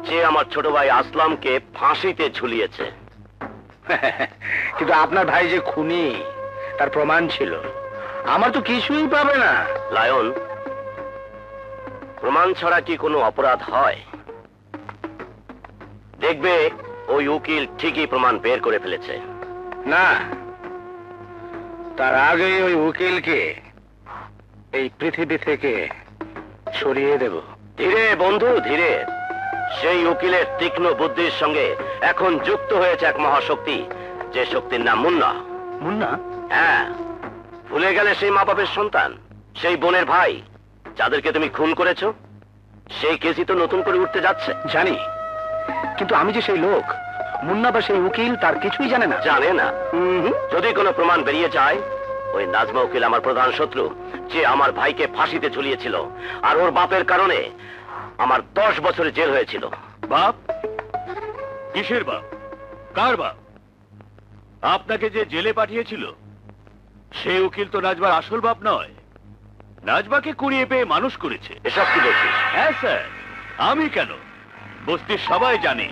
[SPEAKER 5] যে আমার ছোট ভাই আসলামকে ফাঁসিতে ঝুলিয়েছে।
[SPEAKER 3] কিন্তু আপনার ভাই যে খুনি, তার প্রমাণ ছিল। আমার তো কিছুই পাবে না।
[SPEAKER 5] লায়ন, প্রমাণ ছাড়া কি কোনো অপরাধ হয়? দেখবে ওই উকিল ঠিকই প্রমাণ বের করে ফেলেছে।
[SPEAKER 3] না, তার আগে ওই উকিলকে এই পৃথিবী থেকে সরিয়ে দেব।
[SPEAKER 5] ধীরে বন্ধু, ধীরে। সেই উকিলের তীক্ষ্ণ বুদ্ধির সঙ্গে এখন যুক্ত হয়েছে এক মহাশক্তি, যে শক্তির নাম মুন্না।
[SPEAKER 3] মুন্না?
[SPEAKER 5] হ্যাঁ, ভুলে গেলে সেই মা বাপের সন্তান, সেই বোনের ভাই যাদেরকে তুমি খুন করেছো? সেই কেসই তো নতুন করে উঠতে যাচ্ছে।
[SPEAKER 3] জানি, কিন্তু আমি যে সেই লোক, মুন্না বা সেই উকিল তার কিছুই জানে না।
[SPEAKER 5] জানে না? যদি কোনো প্রমাণ বেরিয়ে যায়, ওই নাজমা উকিল আমার প্রধান শত্রু, যে আমার ভাইকে ফাঁসিতে ঝুলিয়েছিল, আর ওর বাপের কারণে আমার 10 বছরের জেল হয়েছিল।
[SPEAKER 6] বাপ? কিসের বাপ? কার বাপ? আপনাকে যে জেলে পাঠিয়েছিল সেই উকিল তো নাজবার আসল বাপ নয়। নাজবাকে কুড়িয়ে পেয়ে মানুষ করেছে।
[SPEAKER 5] এসব কি বলছিস?
[SPEAKER 6] হ্যাঁ স্যার, আমি কেন, বস্তির সবাই জানে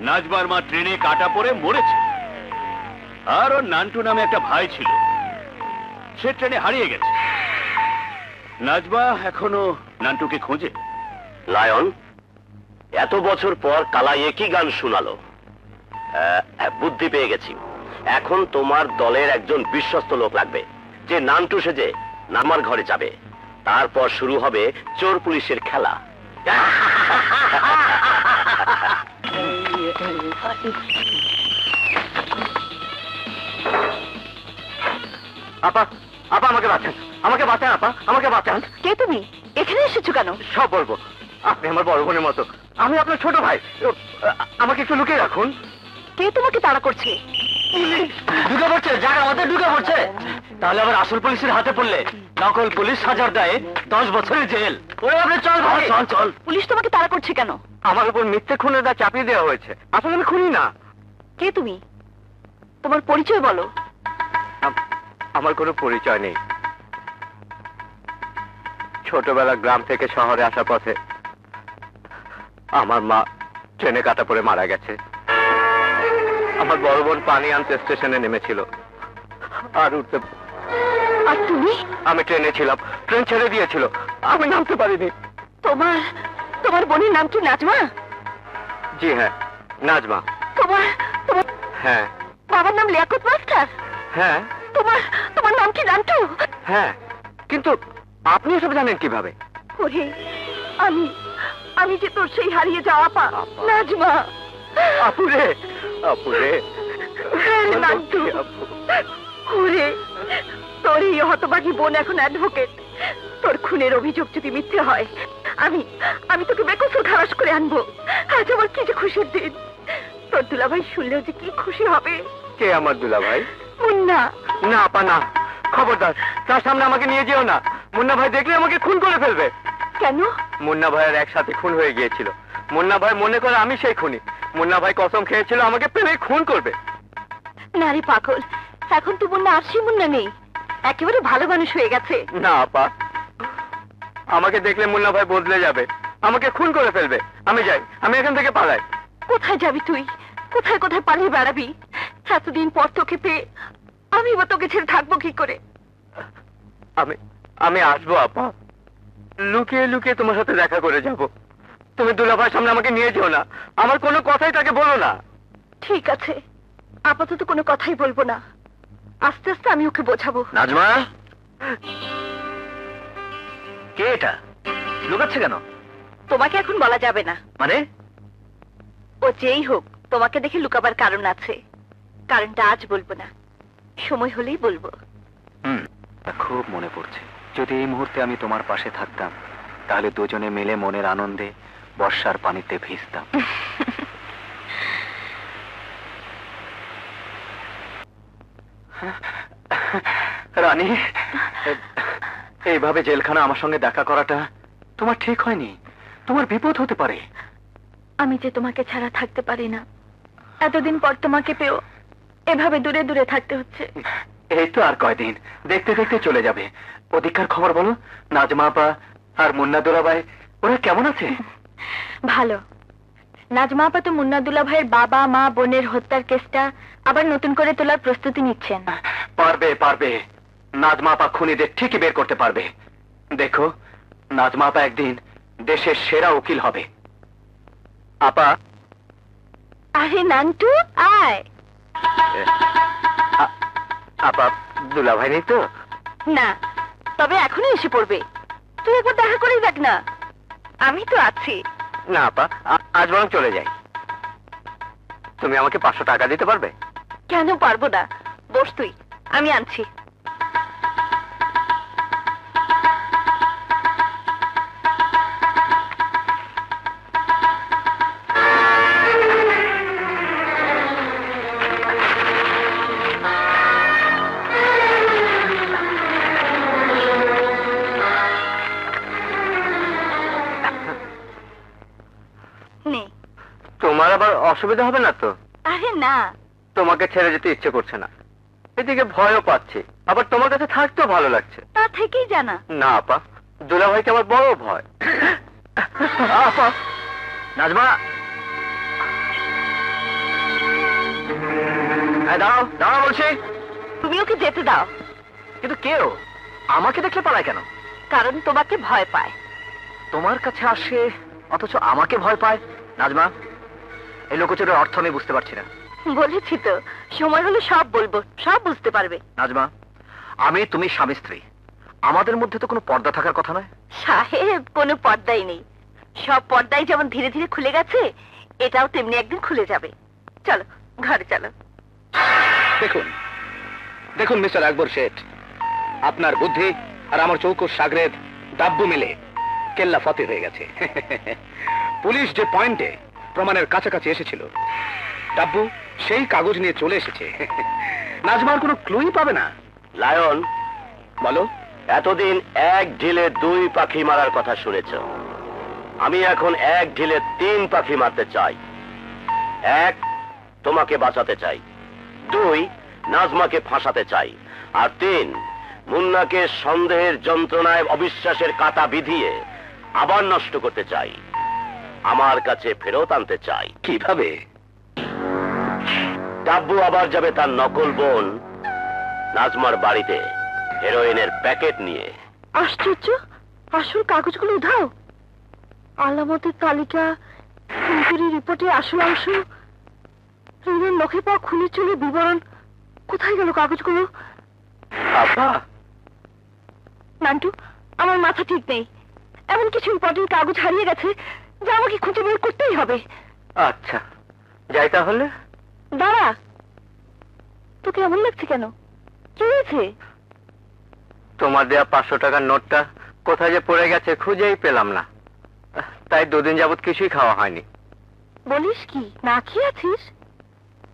[SPEAKER 6] নাজবার মা ট্রেনে কাটা পড়ে মরেছে, আর ওর নান্টু নামে একটা ভাই ছিল, সে ট্রেনে হারিয়ে গেছে। নাজবা এখনো নান্টুকে খোঁজে।
[SPEAKER 5] লায়ন, এত বছর পর কালা একই গান শোনালো। বুদ্ধি পেয়ে গেছি। এখন তোমার দলের একজন বিশ্বস্ত লোক লাগবে, যে নান্টু সেজে নামার ঘরে যাবে। তারপর শুরু হবে চোর পুলিশের খেলা।
[SPEAKER 1] আপা, আপা আমাকে বাঁচান, আমাকে বাঁচান আপা, আমাকে বাঁচান।
[SPEAKER 2] কে তুমি? এখানে এসেছো কেন?
[SPEAKER 1] সব বলবো। আপনি আমার বড় বোনের মতো, আমি আপনার ছোট ভাই। আমাকে একটু লুকিয়ে রাখুন।
[SPEAKER 2] কে তোমাকে তাড়া করছে?
[SPEAKER 1] ঢুকে পড়ছে, যারা আমাদের ঢুকে পড়ছে। তাহলে আবার আসল পুলিশের হাতে পড়লে নকল পুলিশ সাজার দেয় 10 বছরের জেল। ওরে আপনি চল ভাই, চল চল।
[SPEAKER 2] পুলিশ তোমাকে তাড়া করছে কেন?
[SPEAKER 1] আমার উপর মিথ্যে খুনের দা চাপিয়ে দেওয়া হয়েছে। আসলে আমি খুনি না।
[SPEAKER 2] কে তুমি? তোমার পরিচয় বলো।
[SPEAKER 1] আমার কোনো পরিচয় নেই। ছোটবেলা গ্রাম থেকে শহরে আসার পথে আমার মা ট্রেনে কাটা পড়ে মারা গেছে। আমার বড় বোন পানি আনতে স্টেশনে নেমেছিল, আর উঠতে
[SPEAKER 2] আর তুমি?
[SPEAKER 1] আমি ট্রেনে ছিলাম, ট্রেন ছেড়ে দিয়েছিল, আমি নামতে পারিনি।
[SPEAKER 2] তোমার তোমার বোনের নাম কি নাজমা?
[SPEAKER 1] জি হ্যাঁ, নাজমা।
[SPEAKER 2] তোমার তোমার
[SPEAKER 1] হ্যাঁ।
[SPEAKER 2] বাবার নাম লিয়াকত মাস্টার?
[SPEAKER 1] হ্যাঁ।
[SPEAKER 2] তোমার তোমার নাম কি নান্টু?
[SPEAKER 1] হ্যাঁ, কিন্তু আপনি এসব জানেন কিভাবে?
[SPEAKER 2] ওরে, আমি আমি যে তোর সেই হারিয়ে যাওয়া আপা নাজমা।
[SPEAKER 1] আপুরে, আপুরে,
[SPEAKER 2] নান্টু, ওরে, তোর এই হতভাগী বোন এখন অ্যাডভোকেট। তোর খুনের অভিযোগ যদি মিথ্যে হয়, আমি তোকে বেকসুর খালাস করে আনবো। আজ আমার কি যে খুশির দিন। তোর দুলাভাই শুনলেও যে কি খুশি হবে।
[SPEAKER 1] কে আমার দুলাভাই?
[SPEAKER 2] মুন্না।
[SPEAKER 1] না আপা না, খবরদার তার সামনে আমাকে নিয়ে যেও না। মুন্না ভাই দেখলে আমাকে খুন করে ফেলবে।
[SPEAKER 2] কেন?
[SPEAKER 1] মুন্না ভাইয়ের একসাথে খুন হয়ে গিয়েছিল। মুন্না ভাই মনে করে আমি সেই খুনি। মুন্না ভাই কসম খেয়েছিল আমাকে পেলে খুন করবে।
[SPEAKER 2] নারী পাগল, এখন তো মুন্না আর সেই মুন্না নেই, একেবারে ভালো মানুষ হয়ে গেছে।
[SPEAKER 1] না আপা, আমাকে দেখলে মুন্না ভাই বদলে যাবে, আমাকে খুন করে ফেলবে। আমি যাই, আমি এখান থেকে পালাই।
[SPEAKER 2] কোথায় যাবি তুই? কোথায় কোথায় পালিয়ে বেড়াবি? এতদিন পর তোকে পেয়ে আমি বা তোকে ছেড়ে থাকবো কি করে?
[SPEAKER 1] আমি আসবো আপা, লুকিয়ে লুকিয়ে তোমার সাথে দেখা করে যাব। তুমি দুলাভাইয়ের সামনে আমাকে নিয়ে যেও না, আমার কোনো কথাই তাকে বলো না।
[SPEAKER 2] ঠিক আছে, আপাতত কোনো কথাই বলবো না, আস্তে আস্তে আমি ওকে বোঝাবো।
[SPEAKER 1] নাজমা, কে এটা? লুকাচ্ছে কেন?
[SPEAKER 2] তোমাকে এখন বলা যাবে না।
[SPEAKER 1] মানে?
[SPEAKER 2] ও যেই হোক, তোমাকে দেখে লুকাবার কারণ আছে। কারণটা আজ বলবো না, সময় হলেই বলবো।
[SPEAKER 1] খুব মনে পড়ছে, যদি এই মুহূর্তে আমি তোমার পাশে থাকতাম, তাহলে দুজনে মিলে মনের আনন্দে বর্ষার পানিতে ভিজতাম। রানী, এইভাবে জেলখানা আমার সঙ্গে দেখা করাটা তোমার ঠিক হয়নি। তোমার বিপদ হতে পারে।
[SPEAKER 2] আমি যে তোমাকে ছাড়া থাকতে পারি না, এতদিন পর তোমাকে পেও এভাবে দূরে দূরে থাকতে হচ্ছে।
[SPEAKER 1] এই তো আর কয়দিন, দেখতে দেখতে চলে যাবে। ওদিককার খবর বলো, নাজমা আপা আর মুন্না দুলাভাই ওরা কেমন আছে?
[SPEAKER 2] ভালো। নাজমা আপা তো মুন্না দুলাভাইয়ের বাবা মা বোনের হত্যার কেসটা আবার নতুন করে তোলার প্রস্তুতি নিচ্ছেন।
[SPEAKER 1] পারবে পারবে, নাজমা আপা খুনিদের ঠিকই বের করতে পারবে। দেখো, নাজমা আপা একদিন দেশের সেরা উকিল হবে। আপা।
[SPEAKER 2] আরে নান্টু, আয়।
[SPEAKER 1] আপা, দুলাভাই নেই তো?
[SPEAKER 2] না, তবে এখনই এসে পড়বে। তুই একবার দেখা করেই দেখ না, আমি তো আছি।
[SPEAKER 1] না আপা, আজ বরং চলে যাই। তুমি আমাকে 500 টাকা দিতে পারবে?
[SPEAKER 2] কেন পারবো না, বস তুই, আমি আনছি।
[SPEAKER 1] তোমার আবার অসুবিধা হবে না তো?
[SPEAKER 2] আরে না,
[SPEAKER 1] তোমাকে ছেড়ে যেতে ইচ্ছে করছে না, এদিকে ভয়ও পাচ্ছি, আবার তোমার কাছে থাকতেও ভালো লাগছে।
[SPEAKER 2] তা থেকেই জানা।
[SPEAKER 1] না আপা, দুলাভাইকে আমার বড় ভয়। আপা, নাজমা, দাঁড়াও দাঁড়াও বলছি।
[SPEAKER 2] তুমি ওকে যেতে দাও।
[SPEAKER 1] কিন্তু কেউ আমাকে দেখলে পালায় কেন?
[SPEAKER 2] কারণ তোমাকে ভয় পায়।
[SPEAKER 1] তোমার কাছে আসে অথচ আমাকে ভয় পায়? নাজমা, এই লোকচুরের অর্থ আমি বুঝতে পারছি না।
[SPEAKER 2] বলেছি তো, সময় হলে সব বলবো, সব বুঝতে পারবে।
[SPEAKER 1] নাজমা, আমি তুমি স্বামী স্ত্রী, আমাদের মধ্যে তো কোনো পর্দা থাকার কথা নয়।
[SPEAKER 2] সাহেব, কোনো পর্দাই নেই। সব পর্দাই যেমন ধীরে ধীরে খুলে গেছে, এটাও তেমনি একদিন খুলে যাবে। চলো ঘরে চলো।
[SPEAKER 1] দেখুন দেখুন মিস্টার আকবর শেঠ, আপনার বুদ্ধি আর আমার চৌকস সাগরেদ ডাব্বু মিলে কেল্লা ফতে হয়ে গেছে। পুলিশ যে পয়েন্টে প্রমাণের কাছাকাছি এসেছিল, ডাব্বু সেই কাগজ নিয়ে চলে এসেছে। নাজমার কোনো ক্লুই পাবে না।
[SPEAKER 5] লায়ন,
[SPEAKER 1] বলো।
[SPEAKER 5] এতদিন এক ঢিলে 2 পাখি মারার কথা শুনেছ, আমি এখন এক ঢিলে 3 পাখি মারতে চাই। 1, তোমাকে বাঁচাতে চাই। 2, নাজমাকে ফাঁসাতে চাই। আর 3, মুন্নাকে সন্দেহের যন্ত্রণায় অবিশ্বাসের কাঁটা বিধিয়ে আবার নষ্ট করতে চাই, আমার কাছে ফেরত আনতে চাই।
[SPEAKER 1] কিভাবে?
[SPEAKER 5] ডাব্বু আবার যাবে তার নকল বোন নাজমার বাড়িতে হেরোইনের প্যাকেট নিয়ে।
[SPEAKER 2] আশ্চর্য, আসল কাগজগুলো উধাও। আলামতের তালিকা, খুনকারী রিপোর্টে আসল অংশ, রিনের নখে পাওয়া খুনের চুলের বিবরণ, কোথায় গেল কাগজগুলো?
[SPEAKER 1] আপা,
[SPEAKER 2] নান্টু, আমার মাথা ঠিক নেই। এমন কিছু ইম্পর্টেন্ট কাগজ হারিয়ে গেছে যা আমাকে খুঁজে বের করতেই হবে।
[SPEAKER 1] আচ্ছা যাই তাহলে।
[SPEAKER 2] দাঁড়া, তোকে এমন লাগছে কেন? কি হয়েছে?
[SPEAKER 1] তোমার দেয়া 500 টাকার নোটটা কোথায় যে পড়ে গেছে খুঁজেই পেলাম না, তাই 2 দিন যাবত কিছুই খাওয়া হয়নি।
[SPEAKER 2] বলিস কি, না খেয়ে আছিস?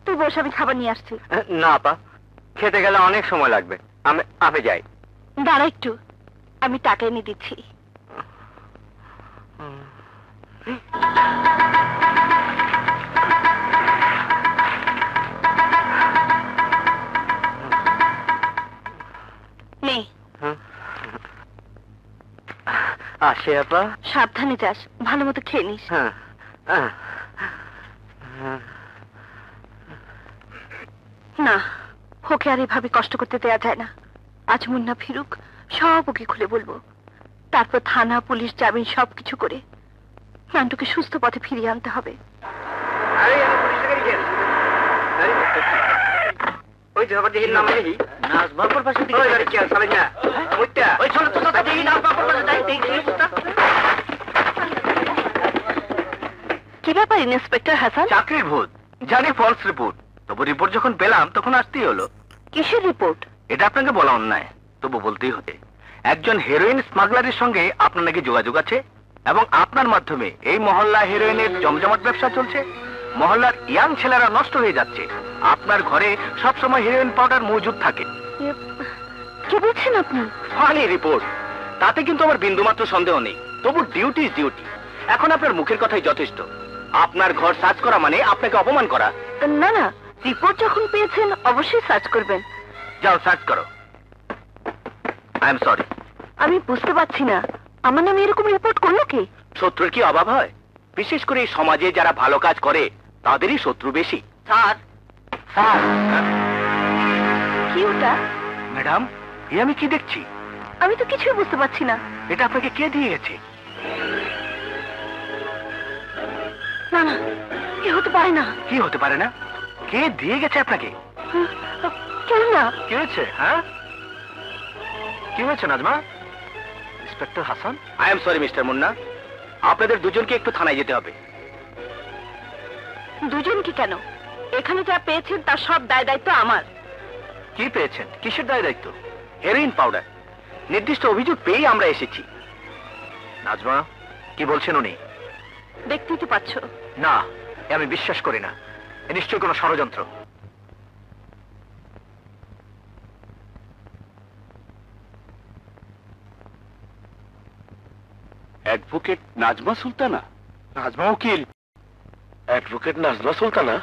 [SPEAKER 2] তুই বস, আমি খাবার নিয়ে আসছি।
[SPEAKER 1] না আপা, খেতে গেলে অনেক সময় লাগবে, আমি যাই।
[SPEAKER 2] দাঁড়া একটু, আমি টাকা এনে দিচ্ছি। নে।
[SPEAKER 1] আসে আপা।
[SPEAKER 2] সাবধানে যাস, ভালো মতো খেয়ে নিস। না, ওকে আর এভাবে কষ্ট করতে দেয়া যায় না। আজ মুন্না ফিরুক, সব ওকে খুলে বলবো। তারপর থানা, পুলিশ, জামিন সবকিছু করে নান্টুকে সুস্থ পথে ফিরিয়ে আনতে হবে। কি ব্যাপার ইন্সপেক্টর হাসান?
[SPEAKER 1] চাকরির ভূত, জানি ফলস রিপোর্ট, তবু রিপোর্ট যখন পেলাম তখন আসতেই হলো।
[SPEAKER 2] কিসের রিপোর্ট?
[SPEAKER 1] এটা আপনাকে বলা অন্যায়, তবু বলতেই হতে। একজন হেরোইন স্মাগলারের সঙ্গে আপনার নাকি যোগাযোগ আছে এবং আপনার মাধ্যমে এই মহল্লা হেরোইনের জমজমাট ব্যবসা চলছে। মহল্লার ইয়াং ছেলেরা নষ্ট হয়ে যাচ্ছে। আপনার ঘরে সবসময় হেরোইন পাউডার মজুদ থাকে।
[SPEAKER 2] কি বলছেন আপনি?
[SPEAKER 1] ফানি রিপোর্ট, তাতে কিন্তু আমার বিন্দুমাত্র সন্দেহ নেই, তবু ডিউটি ইজ ডিউটি। এখন আপনার মুখের কথাই যথেষ্ট। আপনার ঘর সার্চ করা মানে আপনাকে অপমান করা।
[SPEAKER 2] না না, রিপোর্ট যখন পেয়েছেন অবশ্যই সার্চ করবেন।
[SPEAKER 1] যাও সার্চ করো। I am sorry.
[SPEAKER 2] আমি বুঝতে পারছি না, আমার নামে এরকম রিপোর্ট করলো কে?
[SPEAKER 1] শত্রুর কি অভাব হয়? বিশেষ করে এই সমাজে যারা ভালো কাজ করে তাদেরই শত্রু বেশি। Sir, sir.
[SPEAKER 2] কি ওটা?
[SPEAKER 1] ম্যাডাম, এ আমি কি দেখছি?
[SPEAKER 2] আমি তো কিছুই বুঝতে পারছি না।
[SPEAKER 1] এটা আপনাকে কে দিয়ে গেছে?
[SPEAKER 2] না না, এ হতে পারে না।
[SPEAKER 1] কি হতে পারে না? কে দিয়ে গেছে আপনাকে?
[SPEAKER 2] কেন না?
[SPEAKER 1] কি হয়েছে? হ্যাঁ, কি হয়েছে Najma? Inspector Hasan. I am sorry mister Munna, আপনাদের দুজনকে একটু থানায় যেতে হবে।
[SPEAKER 2] দুজনকে কেন? এখানে যা পেয়েছেন তার সব দায় দায়িত্ব আমার।
[SPEAKER 1] কি পেয়েছেন? কিসের দায় দায়িত্ব? Heroin powder. নির্দিষ্ট অভিযোগ পেয়েই আমরা এসেছি। নাজমা, কি বলছেন উনি?
[SPEAKER 2] দেখতেই তো পাচ্ছ।
[SPEAKER 1] না, এ আমি বিশ্বাস করি না। এ নিশ্চয়ই কোনো ষড়যন্ত্র।
[SPEAKER 6] অ্যাডভোকেট নাজমা সুলতানা?
[SPEAKER 3] নাজমা উকিল? অ্যাডভোকেট নাজমা সুলতানা?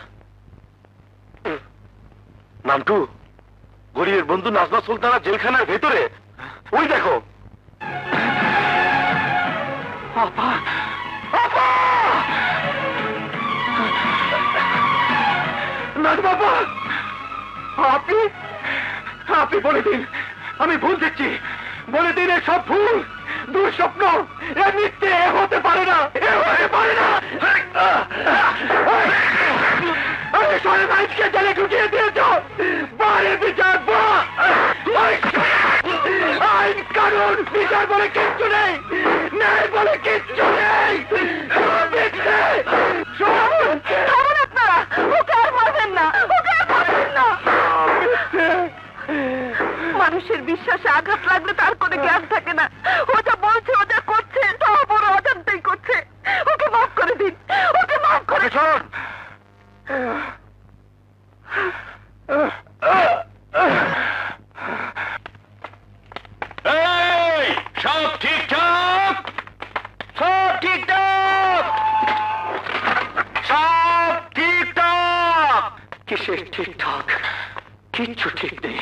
[SPEAKER 3] নান্টু, গরিবের বন্ধু নাজমা সুলতানা জেলখানার ভেতরে। ওই দেখো। আপা, আপা! নাজমা আপা! আপনি আপনি বলে দিন, আমি ভুল দেখছি। বলে দিন এ সব ভুল, দুঃস্বপ্ন, এ মিথ্যে, এ হতে পারে না, এ হতে পারে না। সাড়ে বাইশকে জেলে ঢুকিয়ে দিয়েছ, বাড়ির বিচার আইন কানুন বিচার বলে কিচ্ছু নেই, ন্যায় বলে কিচ্ছু নেই।
[SPEAKER 2] আপনারা ওকে আর মারবেন না, ওকে আর মারবেন না। মানুষের বিশ্বাসে আঘাত লাগলে তার কোনো জ্ঞান থাকে না। ও যা বলছে, ও যা করছে, সব বড় অজান্তেই করছে। ওকে মাফ করে দিন, ওকে মাফ করে দিন।
[SPEAKER 6] এই, সব ঠিকঠাক?
[SPEAKER 1] সব ঠিকঠাক, সব ঠিকঠাক। কিসের ঠিকঠাক? কিচ্ছু ঠিক নেই।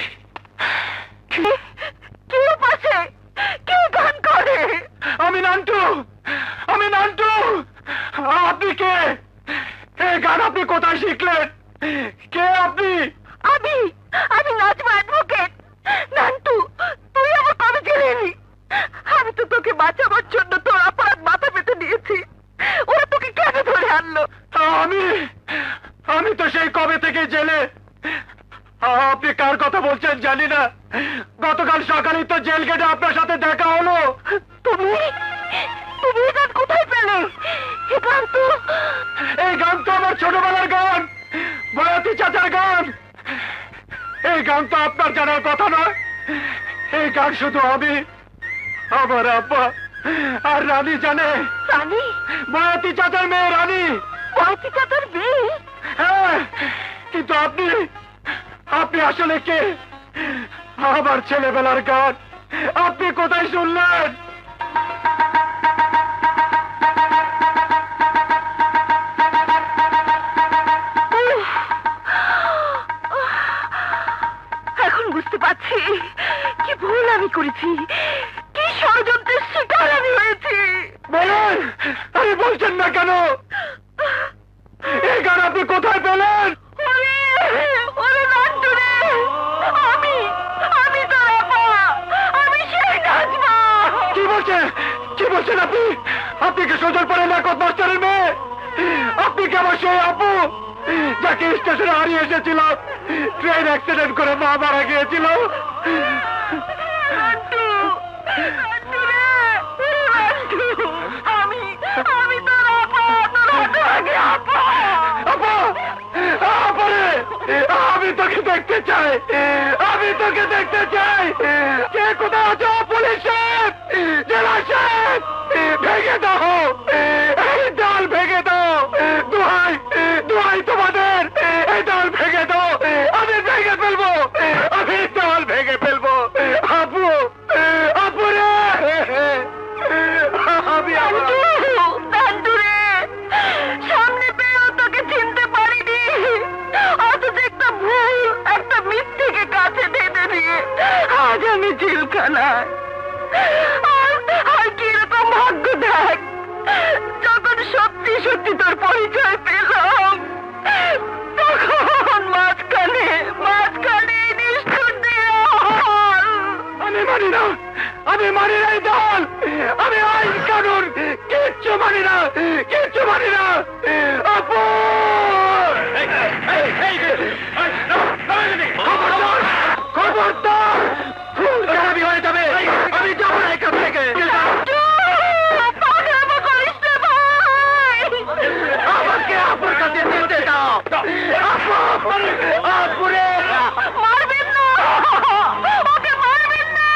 [SPEAKER 2] কেউ পাশে, কেউ গান করে।
[SPEAKER 1] আমি নান্টু, আমি নান্টু। আপনি কে? এই গান আপনি কোথায় শিখলেন? কে আপনি?
[SPEAKER 2] আমি আমি নাজমা অ্যাডভোকেট। নান্টু, তুই আমার কবে জেলে এলি? আমি তো তোকে বাঁচাবার জন্য তোর অপরাধ মাথা পেতে নিয়েছি। ওরা তোকে কেন ধরে আনলো?
[SPEAKER 1] আমি তো সেই কবে থেকে জেলে। আপনি কার কথা বলছেন জানি না। গতকাল সকালেই তো জেল গেটে আপনার সাথে দেখা হলো।
[SPEAKER 2] তুমি তুমি এই গান কোথায় পেলে?
[SPEAKER 1] এই গান তো আমার ছোটবেলার গান, বয়াতি চাচার গান। এই গান তো আপনার জানার কথা নয়। এই গান শুধু আমি, আমার আব্বা আর রানী জানে।
[SPEAKER 2] রানী?
[SPEAKER 1] বয়াতি চাচার মেয়ে রানী।
[SPEAKER 2] বয়াতি চাচার মেয়ে?
[SPEAKER 1] হ্যাঁ, কিন্তু আপনি আসলে কে? আমার ছেলেবেলার গান আপনি কোথায় শুনলেন?
[SPEAKER 2] এখন বুঝতে পারছি কি ভুল আমি করেছি, কি ষড়যন্ত্রের শিকার আমি হয়েছি।
[SPEAKER 1] বলেন, আরে বলছেন না কেন? এই গান আপনি কোথায় পেলেন?
[SPEAKER 2] ওরে নান্টু রে, আমি তোর আপা, আমি সেই নাজমা।
[SPEAKER 1] কি বলছেন আপনি? আপনি কি সজল পরে লাকত মাস্টারের মেয়ে? আপনি কি আমার সেই আপু যাকে স্টেশনে হারিয়ে এসেছিলাম? ট্রেন অ্যাক্সিডেন্ট করে মা মারা গিয়েছিল।
[SPEAKER 2] নান্টু, নান্টু রে, নান্টু, আমি তোর আপা, তোর আগে আপা।
[SPEAKER 1] আপা, আপরে, আমি তোকে দেখতে চাই, আমি তোকে দেখতে চাই। কে কোথায় আছো? পুলিশ সাহেব, জেলা সাহেব, ভেঙে দাও এই ডাল, ভেঙে দাও। দোহাই তোমাদের, এই ডাল ভেঙে দাও। আমি ভেঙে ফেলবো, আমি ডাল ভেঙে ফেলবো। আপু, আপুরে, আমি
[SPEAKER 2] নান্টু রে, সামনে পেয়েও তোকে চিনতে পারিনি, অথচ একটা ভুল, একটা মিথ্যেকে কাছে টেনে দিয়ে আজ আমি জেলখানায়। আর কিরকম ভাগ্য দেখ, যখন সত্যি সত্যি তোর পরিচয় পেলাম, তখন মাঝখানে নিষ্ঠুর দিয়ে
[SPEAKER 1] আমি মানি না এই দল, আমি আইন কানুন কিচ্ছু মানি না। আপু, খবরদার, ফুল খারাপি হয়ে যাবে। আমি যাবো না এখান থেকে। আমাকে আপুর কাছে যেতে দাও। আপুরে,
[SPEAKER 2] মারবেন না, ওকে মারবেন না,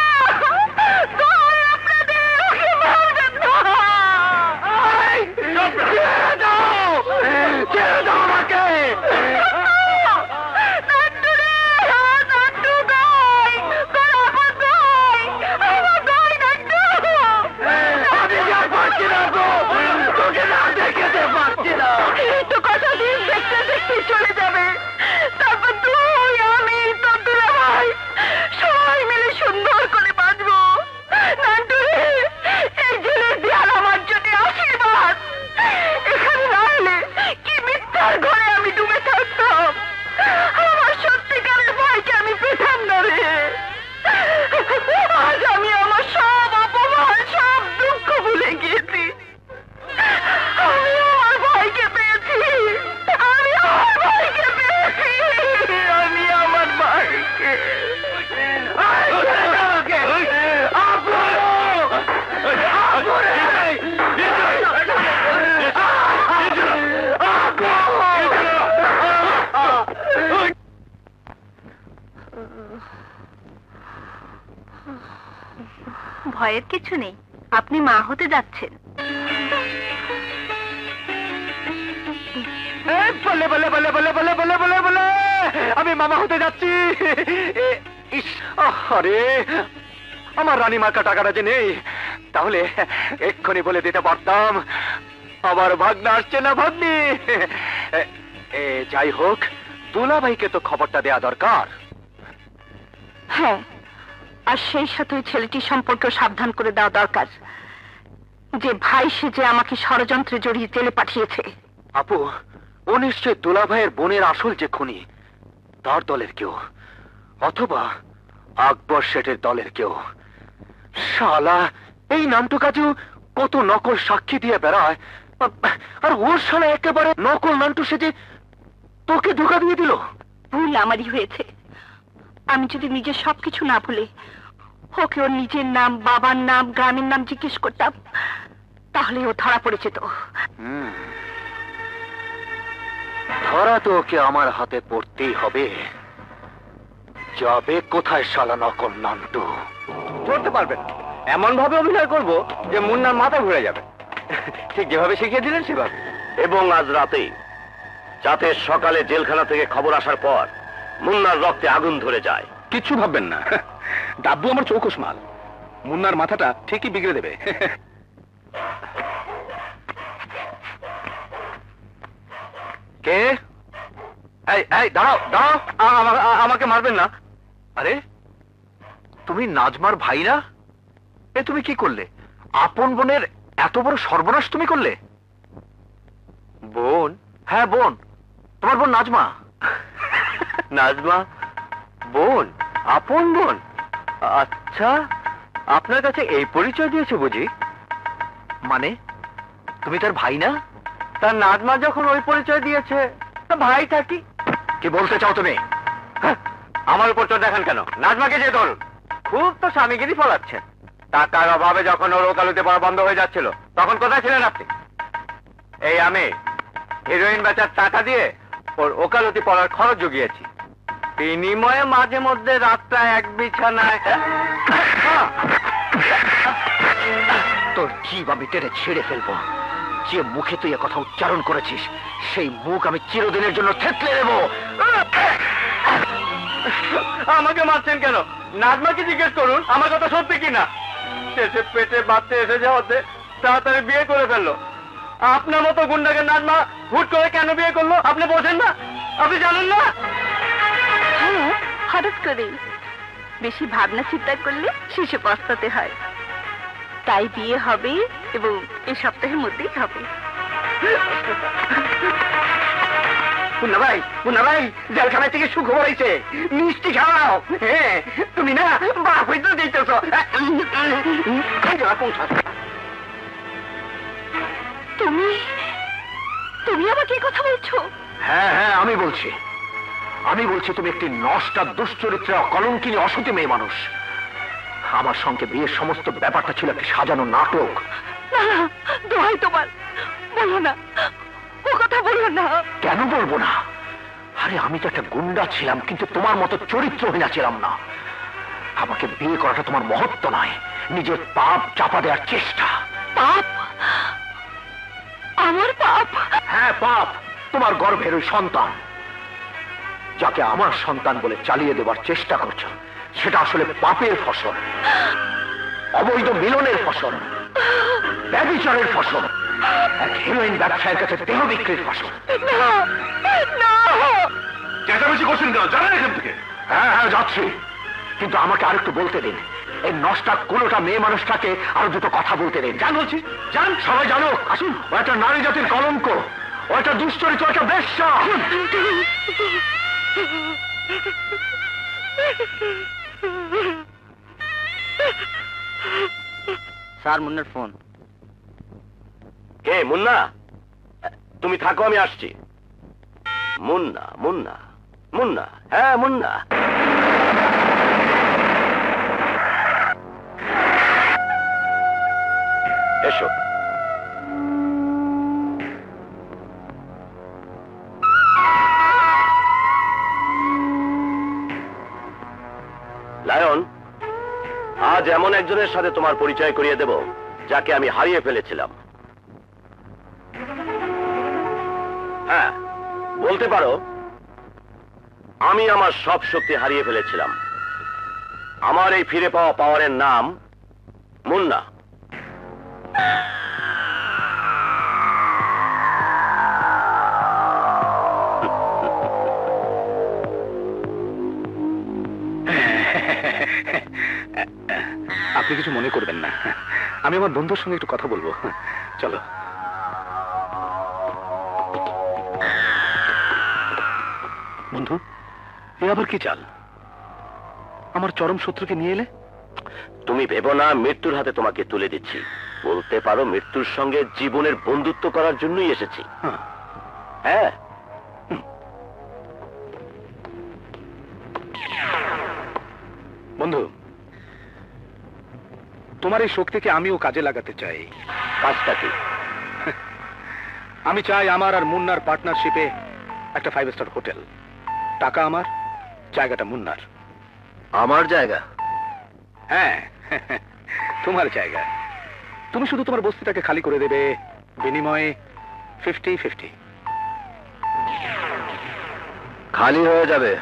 [SPEAKER 2] দোহাই আপনাদের, ওকে মারবেন না।
[SPEAKER 1] ছেড়ে দাও আমাকে।
[SPEAKER 2] নান্টু রে, নান্টু গাই, তোর আপা গাই, আমার গাই নান্টু।
[SPEAKER 1] আমি যা পারছি না গো, তোকে না দেখতে পারছি না।
[SPEAKER 2] এই তো কটা দিন দেখতে দেখতে চলে যাবে, তারপর তুই, আমি, তোর দুলাভাই সবাই মিলে সুন্দর করে বাঁচবো। নান্টু রে, এই জেলের দেয়াল আমার জন্য আশীর্বাদ। এখানে না এলে কি মিথ্যার ঘরে আমি ডুবে থাকতাম, আমার সত্যিকারের ভাইকে আমি পেতাম না রে। আজ আমি আমার সব অপমান, সব দুঃখ ভুলে গিয়েছি। আমি আমার ভাইকে পেয়েছি, আমি আমার ভাইকে। ভয়ের কিছু নেই, আপনি মা হতে যাচ্ছেন।
[SPEAKER 1] বলে বলে বলে বলে বলে বলে বলে বলে আমি মামা হতে যাচ্ছি। আরে, আমার রানী মার্কা টাকাটা যে নেই, তাহলে এক্ষুনি বলে দিতে পারতাম আমার ভাগ্না আসছে না ভাগ্নি। যাই হোক, দুলাভাইকে তো খবরটা দেয়া দরকার।
[SPEAKER 2] হ্যাঁ, আর সেই সাথে ওই ছেলেটির সম্পর্কে সাবধান করে দেওয়া দরকার, যে ভাই সেজে আমাকে ষড়যন্ত্রে জড়িয়ে জেলে পাঠিয়েছে।
[SPEAKER 1] আপু, ও নিশ্চয় দুলাভাইয়ের বোনের আসল যে খুনি, তার দলের কেউ, অথবা আকবর শেঠের দলের কেউ। শালা, এই নামটু কাজেও কত নকল সাক্ষী দিয়ে বেড়ায়, আর ওর শালা একেবারে নকল নান্টু সেজে তোকে ধোকা দিয়ে দিল।
[SPEAKER 2] ভুল আমারই হয়েছে। আমি যদি নিজের সবকিছু না ভুলে ওকে ওর নিজের নাম, বাবার নাম, গ্রামের নাম জিজ্ঞেস করতাম, তাহলে ও ধরা পড়ে যেত।
[SPEAKER 1] ধরা তো ওকে আমার হাতে পড়তেই হবে।
[SPEAKER 3] যাবে কোথায় শালা নকল নান্টু?
[SPEAKER 1] ধরতে পারবেন, এমন ভাবে অভিনয় করব যে মুন্নার মাথা ঘুরে যাবে। ঠিক যেভাবে শিখিয়ে দিলেন সেভাবে।
[SPEAKER 5] এবং আজ রাতেই, যাতে সকালে জেলখানা থেকে খবর আসার পর মুন্নার রক্তে আগুন ধরে যায়।
[SPEAKER 3] কিচ্ছু ভাববেন না, ডাব্বু আমার চৌকস মাল, মুন্নার মাথাটা ঠিকই বিগড়ে দেবে।
[SPEAKER 1] কে? এই এই দাঁড়াও দাঁড়াও, আমাকে মারবেন না। আরে তুমি নাজমার ভাই না? এ তুমি কি করলে? আপন বোনের এত বড় সর্বনাশ তুমি করলে? বোন? হ্যাঁ বোন, তোমার বোন নাজমা। নাজমা বোন? আপন বোন? আচ্ছা, আপনার কাছে এই পরিচয় দিয়েছে বুঝি? মানে তুমি তার ভাই না? তার নাজমা যখন ওই পরিচয় দিয়েছে, তা ভাই থাকি। কি বলতে চাও তুমি? আমার উপর চোখ দেখান কেন? নাজমাকে যে ধরুন, খুব তো স্বামীগিরি ফলাচ্ছেন। টাকার অভাবে যখন ওর ওকালতি পড়া বন্ধ হয়ে যাচ্ছিল, তখন কোথায় ছিলেন আপনি? এই আমি হিরোইন বেচার টাকা দিয়ে ওর ওকালতি পড়ার খরচ জুগিয়েছি। বিনিময়ে মাঝে মধ্যে রাতটা এক বিছানায়।
[SPEAKER 3] তোর জীব আমি টেনে ছেড়ে ফেলবো। যে মুখে তুই কথা উচ্চারণ করেছিস, সেই মুখ আমি চিরদিনের জন্য থেতলে দেব।
[SPEAKER 1] আমাকে মারছেন কেন? নাজমাকে জিজ্ঞেস করুন আমার কথা সত্যি কিনা। শেষে পেটে বাচ্চা এসে যাওয়াতে তাড়াতাড়ি বিয়ে করে ফেললো। আপনার মতো গুন্ডাকে নাজমা হুট করে কেন বিয়ে করলো আপনি বোঝেন না? আপনি জানেন না?
[SPEAKER 2] হ্যাঁ, হঠাৎ করে বেশি ভাবনা চিন্তা করলে শেষে পস্তাতে হয়। তাই বিয়ে হবে এবং এই সপ্তাহের মধ্যেই হবে।
[SPEAKER 1] মুন্না ভাই, জেলখানা থেকে সুখবর হয়েছে, মিষ্টি খাওয়াও। হ্যাঁ, তুমি না বাপ হইতে দিতেছ।
[SPEAKER 2] তুমি তুমি আমাকে এই কথা বলছো?
[SPEAKER 3] হ্যাঁ হ্যাঁ, আমি বলছি তুমি একটি নষ্টা, দুশ্চরিত্রা, কলঙ্কিনী, অসতী মেয়ে মানুষ। আমার সঙ্গে বিয়ের সমস্ত ব্যাপারটা ছিল একটি সাজানো নাটক।
[SPEAKER 2] না না, দোহাই তোমার, বলো না, ও কথা বলো না।
[SPEAKER 3] কেন বলবো না? আরে আমি তো একটা গুন্ডা ছিলাম, কিন্তু তোমার মতো চরিত্রহীনা ছিলাম না। আমাকে বিয়ে করাটা তোমার মহত্ব নয়, নিজের পাপ চাপা দেওয়ার চেষ্টা।
[SPEAKER 2] পাপ? আমার পাপ?
[SPEAKER 3] হ্যাঁ পাপ, তোমার গর্ভের ওই সন্তান, যাকে আমার সন্তান বলে চালিয়ে দেবার চেষ্টা করছো, সেটা আসলে পাপের ফসল, অবৈধ মিলনের ফসল, ব্যভিচারের ফসল, এক হিরোইন ব্যবসায়ের কাছে দেহ বিক্রির ফসল।
[SPEAKER 2] না না,
[SPEAKER 3] চেঁচামেচি করছেন কেন? জানেন এখান থেকে? হ্যাঁ হ্যাঁ যাচ্ছি, কিন্তু আমাকে আরেকটু বলতে দিন। এই নষ্টা কুলোটা মেয়ে মানুষটাকে আরো দুটো কথা বলতে দিন। জান বলছি, জান, সবাই জানো। আসুন, ও একটা নারী জাতির কলঙ্ক, ও একটা দুশ্চরিত্র, একটা বেশ্যা।
[SPEAKER 1] স্যার, মুন্নার ফোন।
[SPEAKER 5] কে? মুন্না? তুমি থাকো, আমি আসছি। মুন্না মুন্না মুন্না, হ্যাঁ মুন্না। এসো। লায়ন, আজ এমন একজনের সাথে তোমার পরিচয় করিয়ে দেব যাকে আমি হারিয়ে ফেলেছিলাম। হ্যাঁ, বলতে পারো আমি আমার সব শক্তি হারিয়ে ফেলেছিলাম। আমার এই ফিরে পাওয়া পাওয়ারের নাম মুন্না।
[SPEAKER 3] আপনি কিছু মনে করবেন না, আমি আমার বন্ধুর সঙ্গে একটু কথা বলবো। চলো। বন্ধু, এ আবার কি চাল? আমার চরম শত্রুকে নিয়ে এলে?
[SPEAKER 5] তুমি ভেবো না মৃত্যুর হাতে তোমাকে তুলে দিচ্ছি। বলতে পারো মৃত্যুর সঙ্গে জীবনের বন্ধুত্ব করার জন্যই এসেছি। হ্যাঁ,
[SPEAKER 3] বন্ধু, তোমার এই শক্তিকে আমিও কাজে লাগাতে চাই।
[SPEAKER 5] কাজটা কি?
[SPEAKER 3] আমি চাই আমার আর মুন্নার পার্টনারশিপে একটা 5 স্টার হোটেল। টাকা আমার, জায়গাটা মুন্নার। আমার জায়গা?
[SPEAKER 1] হ্যাঁ, তোমার জায়গা। তুমি শুধু তোমার বস্তিটাকে খালি করে দেবে, বিনিময়ে 50-50।
[SPEAKER 3] খালি হয়ে যাবে।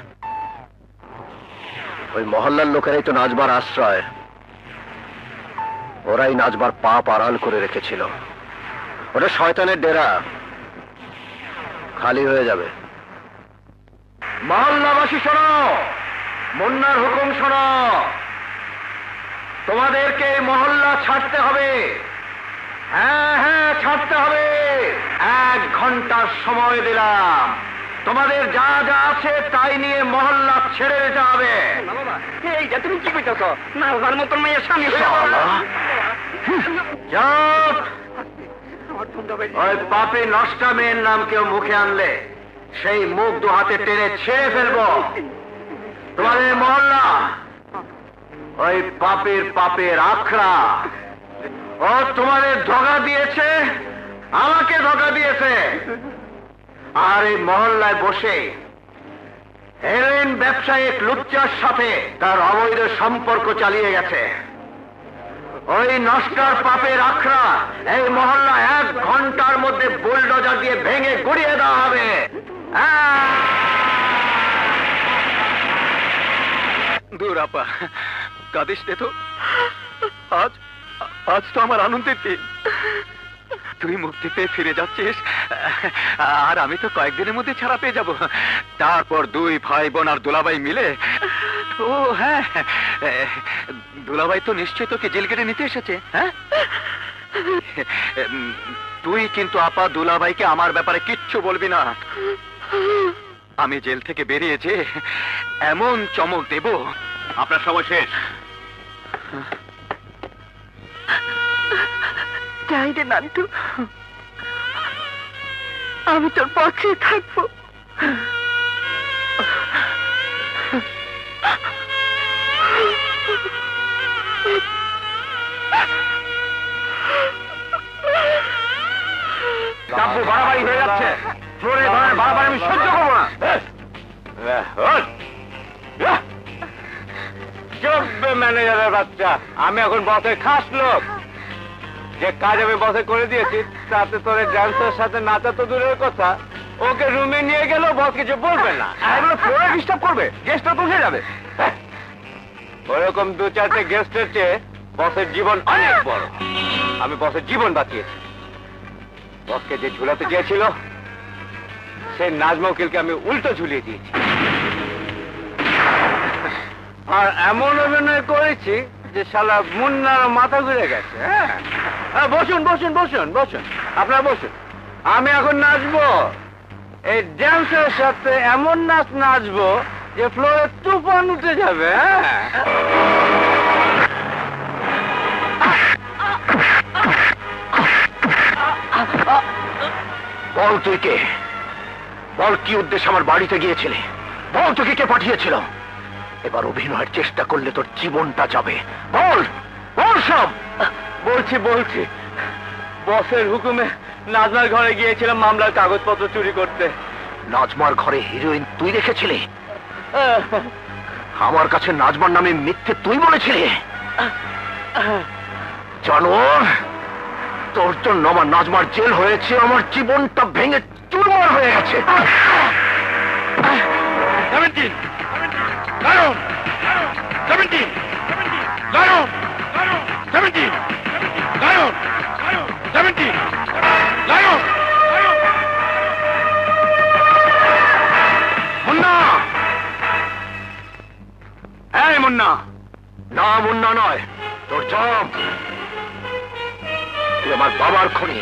[SPEAKER 3] ওই মহল্লার লোকেরাই তো নাজবার আশ্রয়, ওরাই নাজবার পাপ আড়াল করে রেখেছিল। ওটা শয়তানের ডেরা, খালি হয়ে যাবে। মহল্লাবাসী শোনো, মুন্নার হুকুম শোনো, তোমাদেরকে এই মহল্লা ছাড়তে হবে। হ্যাঁ হ্যাঁ, ছাড়তে হবে। 1 ঘন্টার সময় দিলাম, তোমাদের যা যা আছে তাই নিয়ে মহল্লা ছেড়ে দিতে হবে।
[SPEAKER 1] এইটা তুমি কি কইতাছ? না ওর মতন মেয়ের স্বামী
[SPEAKER 3] চুপ! ওই পাপী নষ্টা মেয়ের নাম কেউ মুখে আনলে সেই মুখ 2 হাতে টেনে ছেড়ে ফেলবো। তোমাদের মহল্লা ওই পাপের আখড়া। ও তোমাদের ধোঁকা দিয়েছে, আমাকে ধোঁকা দিয়েছে। আর এই মহল্লায় বসে হেরোইন ব্যবসায়িক লুচ্চার সাথে তার অবৈধ সম্পর্ক চালিয়ে গেছে। ওই নষ্টার পাপের আখড়া এই মহল্লা 1 ঘন্টার মধ্যে বুলডোজার দিয়ে ভেঙে গুড়িয়ে দেওয়া হবে।
[SPEAKER 1] দূর আপা, কাঁদিস নে তো। আজ তো আমার আনন্দের দিন। তুই মুক্তি পেয়ে ফিরে যাচ্ছিস, আর আমি তো কয়েকদিনের মধ্যে ছাড়া পেয়ে যাব। তারপর 2 ভাই বোন আর দুলাভাই মিলে। ও হ্যাঁ, দুলাভাই তো নিশ্চয় তোকে জেল কেটে নিতে এসেছে। হ্যাঁ, তুই কিন্তু আপা দুলাভাইকে আমার ব্যাপারে কিচ্ছু বলবি না। আমি জেল থেকে বেরিয়েছে এমন চমক দেব।
[SPEAKER 6] আপনার সময় শেষ।
[SPEAKER 2] যাই রে নান্টু, আমি তোর পক্ষে থাকবো।
[SPEAKER 3] কাব্য বাড়াবাড়ি হয়ে যাচ্ছে। ফ্লোরে ধরনের বাড়াবাড়ি আমি সহ্য করবো না। চলবে ম্যানেজারের বাচ্চা, আমি এখন বসের খাস লোক। যে কাজ আমি বসে করে দিয়েছি তাতে তোর ড্যান্সের সাথে নাচা তো দূরের কথা, ওকে রুমে নিয়ে গেলেও বস কিছু বলবে না। এগুলো ফ্লোরে ডিস্টার্ব করবে, গেস্টটা বসে যাবে। ওরকম 2-4টে গেস্টের চেয়ে বসের জীবন অনেক বড়। আমি বসের জীবন বাঁচিয়েছি। বসকে যে ঝুলাতে চেয়েছিল সেই নাজমা উকিলকে আমি উল্টো ঝুলিয়ে দিয়েছি। আর এমন অভিনয় করেছি যে শালা মুন্নার মাথা ঘুরে গেছে। হ্যাঁ, বসুন বসুন বসুন বসুন, আপনারা বসুন। আমি এখন নাচবো, এই ড্যান্সের সাথে এমন নাচ নাচবো যে ফ্লোরে তুফান উঠে যাবে। বল তুই কে? বল কি উদ্দেশ্যে আমার বাড়িতে গিয়েছিলে? বল তোকে কে পাঠিয়েছিল? এবার অভিনয়ের চেষ্টা করলে তোর জীবনটা যাবে। বল বল সব। বলছি বসের হুকুমে নাজমার ঘরে গিয়েছিলাম মামলার কাগজপত্র চুরি করতে। নাজমার ঘরে হিরোইন তুই রেখেছিলি? আমার কাছে নাজমার নামে মিথ্যে তুই বলেছিলি? জানো, তোর জন্য আমার নাজমার জেল হয়েছে, আমার জীবনটা ভেঙে চুরমার হয়ে গেছে। মুন্না, না মুন্না নয়, তোর জব। তুই আমার বাবার খুনি,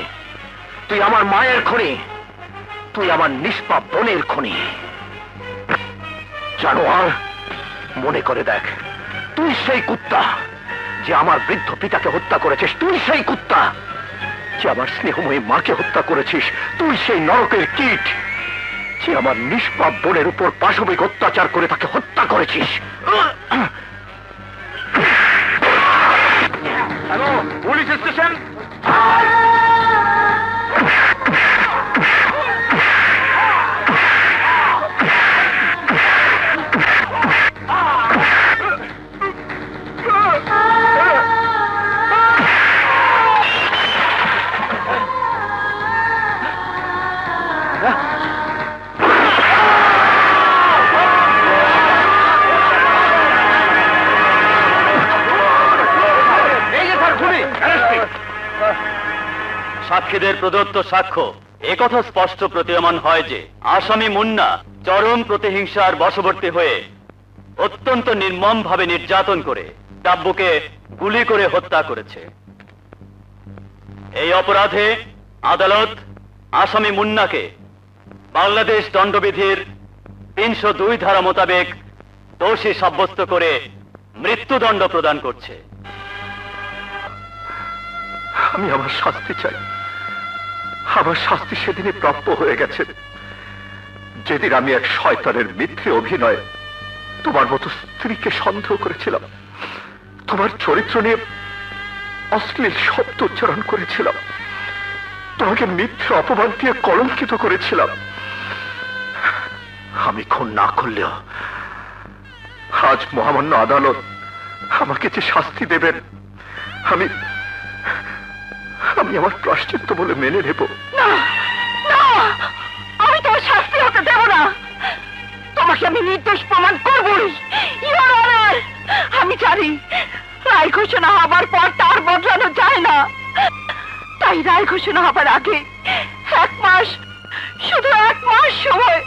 [SPEAKER 3] তুই আমার মায়ের খুনি, তুই আমার নিষ্পাপ বোনের খুনি। জানোয়ার, মনে করে দেখ, তুই সেই কুত্তা যে আমার বৃদ্ধ পিতাকে হত্যা করেছিস। তুই সেই কুত্তা যে আমার স্নেহময়ী মাকে হত্যা করেছিস। তুই সেই নরকের কীট যে আমার নিষ্পাপ বোনের উপর পাশবিক অত্যাচার করে তাকে হত্যা করেছিস। Hello, police station.
[SPEAKER 6] সাক্ষীদের প্রদত্ত সাক্ষ্য একথা স্পষ্ট প্রতীয়মান হয় যে আসামি মুন্না চরম প্রতিহিংসার বশবর্তী হয়ে অত্যন্ত নির্মমভাবে নির্যাতন করে ডাব্বুকে গুলি করে হত্যা করেছে। এই অপরাধে আদালত আসামি মুন্নাকে বাংলাদেশ দণ্ডবিধির 302 ধারা মোতাবেক দোষী সাব্যস্ত করে মৃত্যুদণ্ড প্রদান করছে।
[SPEAKER 1] আমি আমার শাস্তি চাই। আমার শাস্তি সেদিনই প্রাপ্য হয়ে গেছে, যেদিন আমি এক শয়তানের মিথ্যে অভিনয় তোমার মতো স্ত্রীকে সন্দেহ করেছিলাম, তোমার চরিত্র নিয়ে অশ্লীল শব্দ উচ্চারণ করেছিলাম, তোমাকে মিথ্যে অপমান দিয়ে কলঙ্কিত করেছিলাম। আমি খুন না করলেও আজ মহামান্য আদালত আমাকে যে শাস্তি দেবেন আমি আমার প্রায়শ্চিত্ত বলে মেনে নেব।
[SPEAKER 2] আমি তোমার শাস্তি হতে দেব না। তোমাকে আমি নির্দোষ প্রমাণ করবই। আমি জানি রায় ঘোষণা হবার পর তার বদলানো যায় না, তাই রায় ঘোষণা হবার আগে 1 মাস, শুধু 1 মাস সময়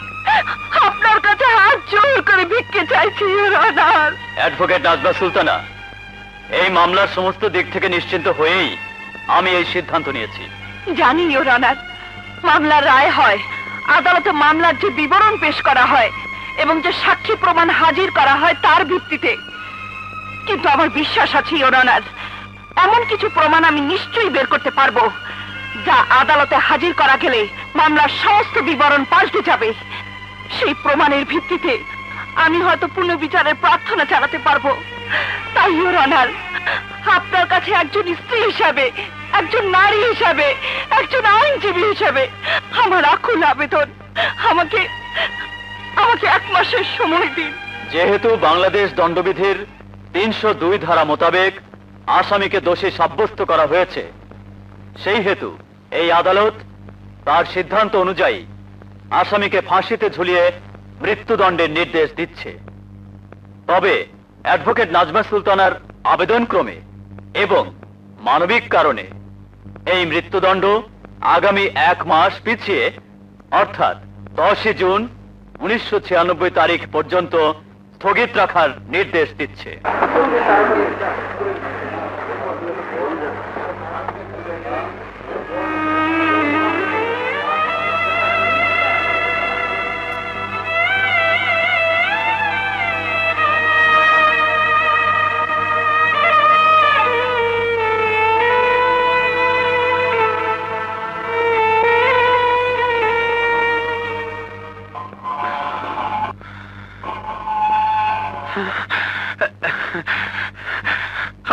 [SPEAKER 2] আপনার কাছে হাত জোর করে ভিক্ষে চাইছি।
[SPEAKER 6] অ্যাডভোকেট নাজমা সুলতানা, এই মামলার সমস্ত দিক থেকে নিশ্চিন্ত হয়েই আমি এই সিদ্ধান্ত নিয়েছি।
[SPEAKER 2] জানি ইওর অনার, মামলার রায় হয়, আদালতে মামলার যে বিবরণ পেশ করা হয় এবং যে সাক্ষী প্রমাণ হাজির করা হয় তার ভিত্তিতে। কিন্তু আমার বিশ্বাস আছে ইওর অনার, এমন কিছু প্রমাণ আমি নিশ্চয়ই বের করতে পারবো যা আদালতে হাজির করা গেলে মামলার সমস্ত বিবরণ পাল্টে যাবে। সেই প্রমাণের ভিত্তিতে আমি হয়তো পুনর্বিচারের প্রার্থনা চালাতে পারবো। তাই ইওর অনার, আপনার কাছে একজন স্ত্রী হিসাবে, একজন নারী হিসাবে, একজন আইনজীবী হিসাবে আমার আকুল আবেদন, আমাকে 1 মাসের সময় দিন।
[SPEAKER 6] যেহেতু বাংলাদেশ দণ্ডবিধির 302 ধারা মোতাবেক আসামিকে দোষী সাব্যস্ত করা হয়েছে, সেই হেতু এই আদালত তার সিদ্ধান্ত অনুযায়ী আসামিকে ফাঁসিতে ঝুলিয়ে মৃত্যুদণ্ডের নির্দেশ দিচ্ছে। তবে অ্যাডভোকেট নাজমা সুলতানার আবেদন ক্রমে এবং মানবিক কারণে এই মৃত্যুদণ্ড আগামী 1 মাস পিছিয়ে অর্থাৎ 10 জুন 1996 তারিখ পর্যন্ত স্থগিত রাখার নির্দেশ দিচ্ছে।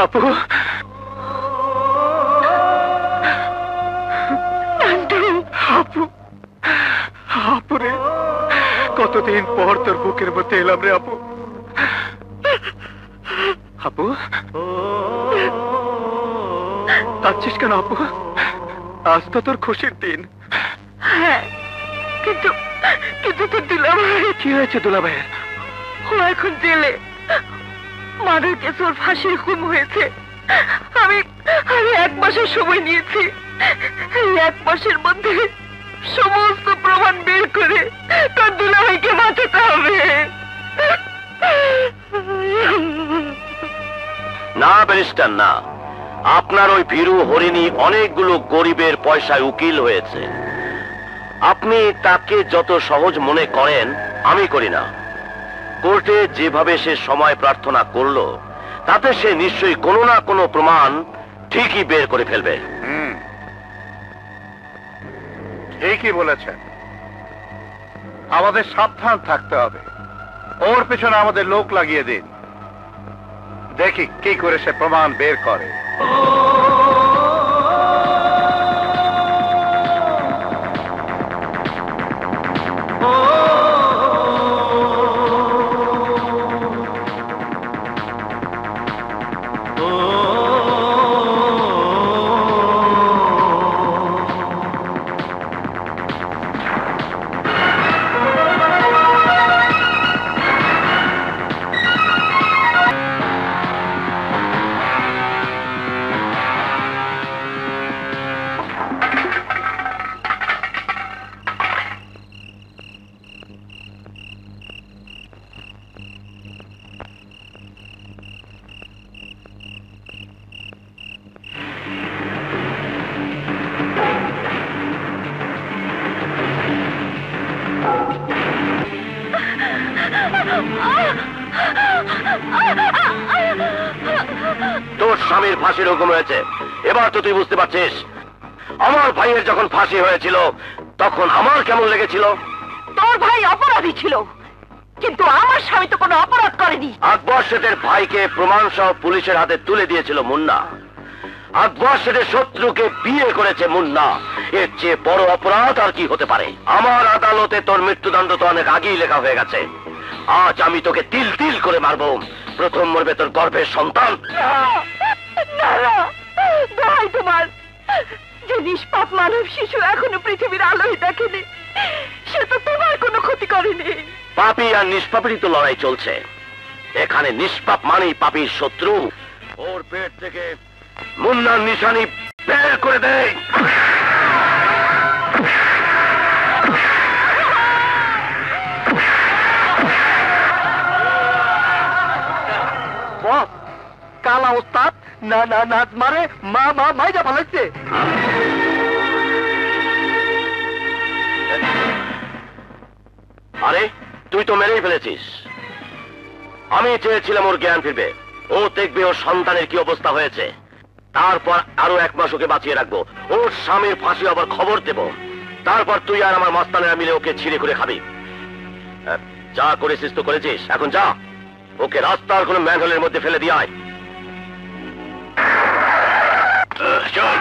[SPEAKER 1] আপু, আপু, আপুরে, কতদিন পর তোর বুকের মধ্যে এলাম রে আপু। আপু, কাঁদছিস কেন আপু? আজ তো তোর খুশির দিন।
[SPEAKER 2] হ্যাঁ, কিন্তু তোর দুলাভাই।
[SPEAKER 1] কি হয়েছে দুলাভাইয়ের?
[SPEAKER 2] ও এখন জেলে। মার্ডার কেস ওর ফাঁসির হুকুম হয়েছে। আমি 1 মাসের সময় নিয়েছি। এই 1 মাসের মধ্যে সমস্ত প্রমাণ বের করে তোর দুলাভাইকে বাঁচাতে হবে।
[SPEAKER 5] না ব্যারিস্টার না, আপনার ওই ভীরু হরিণী অনেকগুলো গরিবের পয়সায় উকিল হয়েছে। আপনি তাকে যত সহজ মনে করেন আমি করি না। কোর্টে যেভাবে সে সময় প্রার্থনা করলো তাতে সে নিশ্চয়ই কোনো না কোনো প্রমাণ ঠিকই বের করে ফেলবে।
[SPEAKER 3] ঠিকই বলেছেন, আমাদের সাবধান থাকতে হবে। ওর পেছনে আমাদের লোক লাগিয়ে দিন, দেখি কি করে সে প্রমাণ বের করে।
[SPEAKER 5] স্বামীর ফাঁসির হুকুম হয়েছে। এবার তো তুই বুঝতে পারছিস আমার ভাইয়ের যখন ফাঁসি হয়েছিল তখন আমার কেমন লেগেছিল।
[SPEAKER 2] তোর ভাই অপরাধী ছিল, কিন্তু আমার স্বামী তো কোনো অপরাধ করেনি।
[SPEAKER 5] আকবর শেঠের ভাইকে প্রমাণ সহ পুলিশের হাতে তুলে দিয়েছিল মুন্না। আকবর শেঠের শত্রুকে বিয়ে করেছে মুন্না। এর চেয়ে বড় অপরাধ আর কি হতে পারে? আমার আদালতে তোর মৃত্যুদণ্ড তো অনেক আগেই লেখা হয়ে গেছে। আজ আমি তোকে তিল তিল করে মারবো। প্রথম মরবে তোর গর্ভের সন্তান।
[SPEAKER 2] ভাই, তোমার যে নিষ্পাপ মানব শিশু এখনো পৃথিবীর আলোয় দেখেনি, সে তো তোমার কোনো ক্ষতি করেনি।
[SPEAKER 5] পাপী আর নিষ্পাপেরই তো লড়াই চলছে। এখানে নিষ্পাপ মানেই পাপীর শত্রু। ওর পেট থেকে মুন্নার নিশানি বের করে দেয়।
[SPEAKER 1] কালা ওস্তাদ না না নাচ মারে মাইজা ভালাইছে।
[SPEAKER 5] আরে তুই তো মেরেই ফেলেছিস। আমি চেয়েছিলাম ওর জ্ঞান ফিরবে, ও দেখবে ওর সন্তানের কি অবস্থা হয়েছে। তারপর আরো 1 মাস ওকে বাঁচিয়ে রাখবো, ওর স্বামীর ফাঁসি আবার খবর দেব। তারপর তুই আর আমার মাস্তানেরা মিলে ওকে ছিঁড়ে করে খাবি। যা করেছিস তো করেছিস, এখন যা ওকে রাস্তার কোনো ম্যানহোলের মধ্যে ফেলে দিয়ে আয়। চল।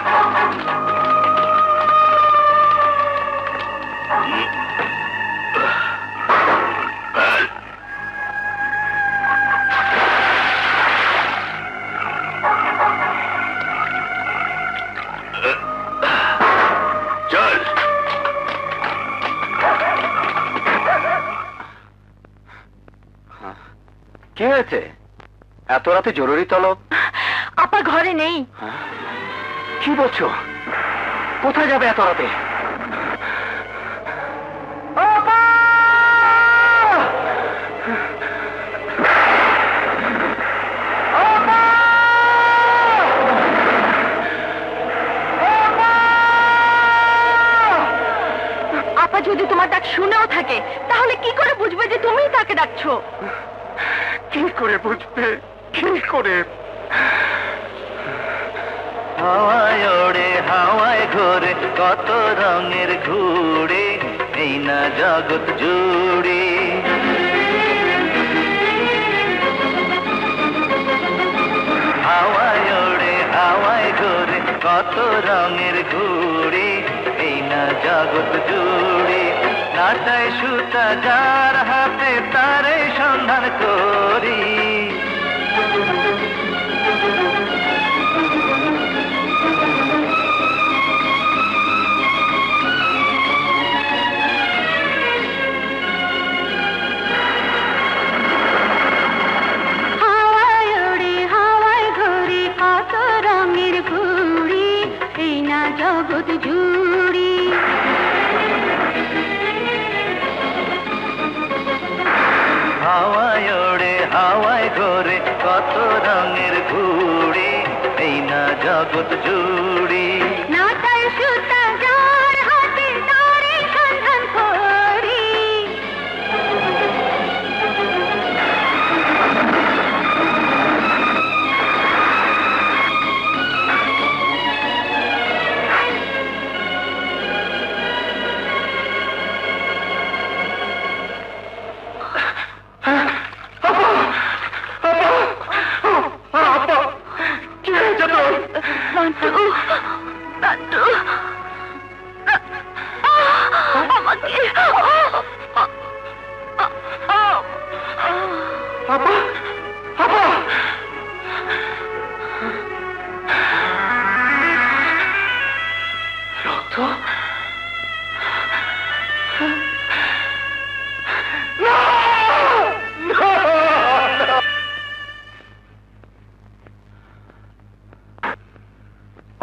[SPEAKER 5] চল।
[SPEAKER 1] কি হয়েছে? এত রাতে জরুরি তলব?
[SPEAKER 2] আপা ঘরে নেই।
[SPEAKER 1] কি বলছো? কোথায় যাবে এত রাতে?
[SPEAKER 2] আপা যদি তোমার ডাক শুনেও থাকে, তাহলে কি করে বুঝবে যে তুমিই তাকে ডাকছো?
[SPEAKER 1] কি করে বুঝবে? কি করে?
[SPEAKER 7] হাওয়ায় ওড়ে হাওয়ায় ঘোরে কত রঙের ঘুড়ি, এই না জগৎ জুড়ি। হাওয়ায় ওড়ে হাওয়ায় ঘোরে কত রঙের ঘুড়ি, এই না জগৎ জুড়ি। নাটায় সুতা যার হাতে তারে সন্ধান করি।
[SPEAKER 2] জগৎ জুড়ি।
[SPEAKER 7] হাওয়ায় ওড়ে হাওয়ায় ঘোরে কত রঙের ঘুড়ি, এই না জগৎ জুড়ি।
[SPEAKER 2] নাটায় সুতা যার হাতে তারে সন্ধান করি।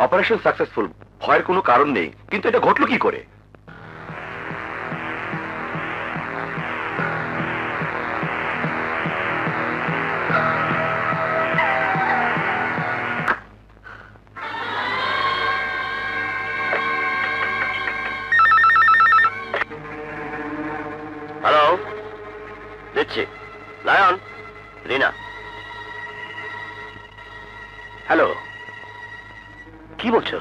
[SPEAKER 3] অপারেশন সাকসেসফুল, ভয়ের কোনো কারণ নেই। কিন্তু এটা ঘটলো কি করে?
[SPEAKER 5] হ্যালো, দিচ্ছি। লায়ন, রিনা।
[SPEAKER 3] হ্যালো,
[SPEAKER 1] কি বলছো?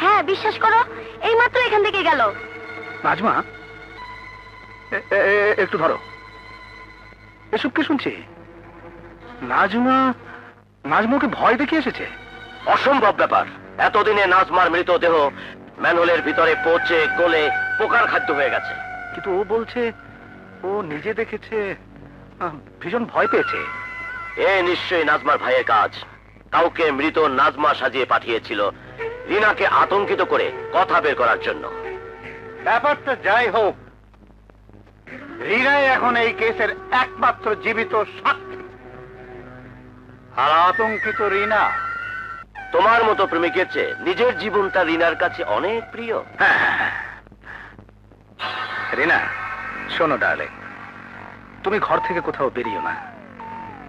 [SPEAKER 2] হ্যাঁ বিশ্বাস করো, এইমাত্র এখান থেকে গেল।
[SPEAKER 1] নাজমা, একটু ধরো। এসব কি শুনছি? নাজমাকে ভয় দেখিয়ে এসেছে?
[SPEAKER 5] অসম্ভব ব্যাপার। এতদিনে নাজমার মৃতদেহ ম্যানহোলের ভিতরে পচে গলে পোকার খাদ্য হয়ে গেছে।
[SPEAKER 1] কিন্তু ও বলছে ও নিজে দেখেছে, ভীষণ ভয় পেয়েছে।
[SPEAKER 5] এ নিশ্চয়ই নাজমার ভাইয়ের কাজ। কাউকে মৃত নাজমা সাজিয়ে পাঠিয়েছিল রিনাকে আতঙ্কিত করে কথা বের করার জন্য।
[SPEAKER 3] ব্যাপারটা যাই হোক, রিনাই এখন এই কেসের একমাত্র জীবিত সাক্ষী। আর আতঙ্কিত রিনা।
[SPEAKER 5] তোমার মতো প্রেমিকের চেয়ে নিজের জীবনটা রিনার কাছে অনেক প্রিয়।
[SPEAKER 1] হ্যাঁ, রিনা শোনো ডার্লিং, তুমি ঘর থেকে কোথাও বেরিও না।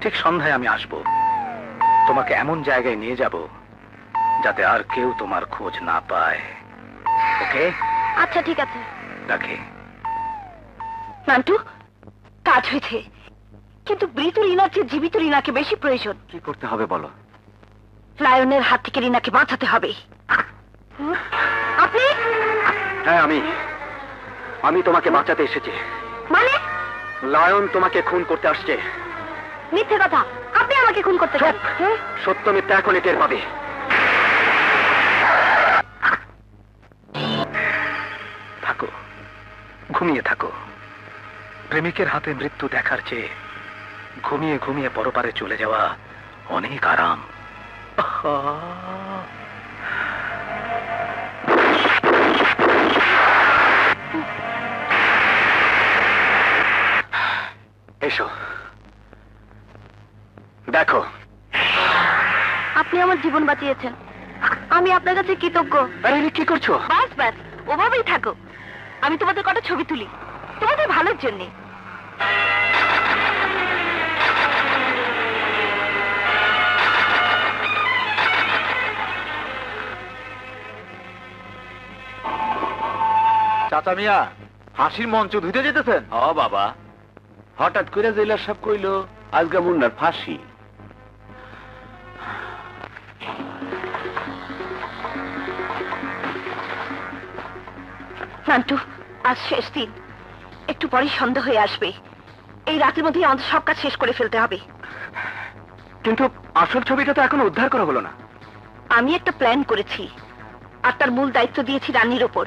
[SPEAKER 1] ঠিক সন্ধ্যায় আমি আসব, তোমাকে এমন জায়গায় নিয়ে যাব যাতে আর কেউ তোমার খোঁজ না পায়। ওকে?
[SPEAKER 2] আচ্ছা ঠিক আছে।
[SPEAKER 1] রাখি।
[SPEAKER 2] নান্টু, কাজ হয়েছে, কিন্তু মৃত রিনার চেয়ে জীবিত রিনাকে বেশি প্রয়োজন।
[SPEAKER 1] কি করতে হবে বলো?
[SPEAKER 2] লায়নের হাত থেকে রিনাকে বাঁচাতে হবে। আপনি?
[SPEAKER 1] হ্যাঁ আমি তোমাকে বাঁচাতে এসেছি।
[SPEAKER 2] মানে?
[SPEAKER 1] লায়ন তোমাকে খুন করতে আসছে।
[SPEAKER 2] মিথ্যে কথা, আপনি আমাকে খুন করতে চান?
[SPEAKER 1] সত্য মিথ্যা এখনই টের পাবে। থাকো, ঘুমিয়ে থাকো। প্রেমিকের হাতে মৃত্যু দেখার চেয়ে ঘুমিয়ে ঘুমিয়ে পরপারে চলে যাওয়া অনেক আরাম। এসো, দেখো।
[SPEAKER 2] আপনি আমার জীবন বাঁচিয়েছেন, আমি আপনার কাছে কৃতজ্ঞ।
[SPEAKER 1] আরে কি করছো?
[SPEAKER 2] ব্যাস ওভাবেই থাকো। আমি তোমাদের কটা ছবি তুলি, তোমাদের ভালোর জন্যে।
[SPEAKER 3] চাচা মিয়া, হাসির মঞ্চ ধুতে যেতেছেন?
[SPEAKER 6] বাবা, হঠাৎ করে জেলার সাহেব কইল আজকে মুন্নার ফাঁসি।
[SPEAKER 2] নান্টু, আজ শেষ দিন, একটু পরেই সন্ধ্যা হয়ে আসবে। এই রাতের মধ্যেই আমাদের সব কাজ শেষ করে ফেলতে হবে।
[SPEAKER 1] কিন্তু আসল ছবিটা তো এখনো উদ্ধার করা হলো না।
[SPEAKER 2] আমি একটা প্ল্যান করেছি, আর তার মূল দায়িত্ব দিয়েছি রানীর ওপর।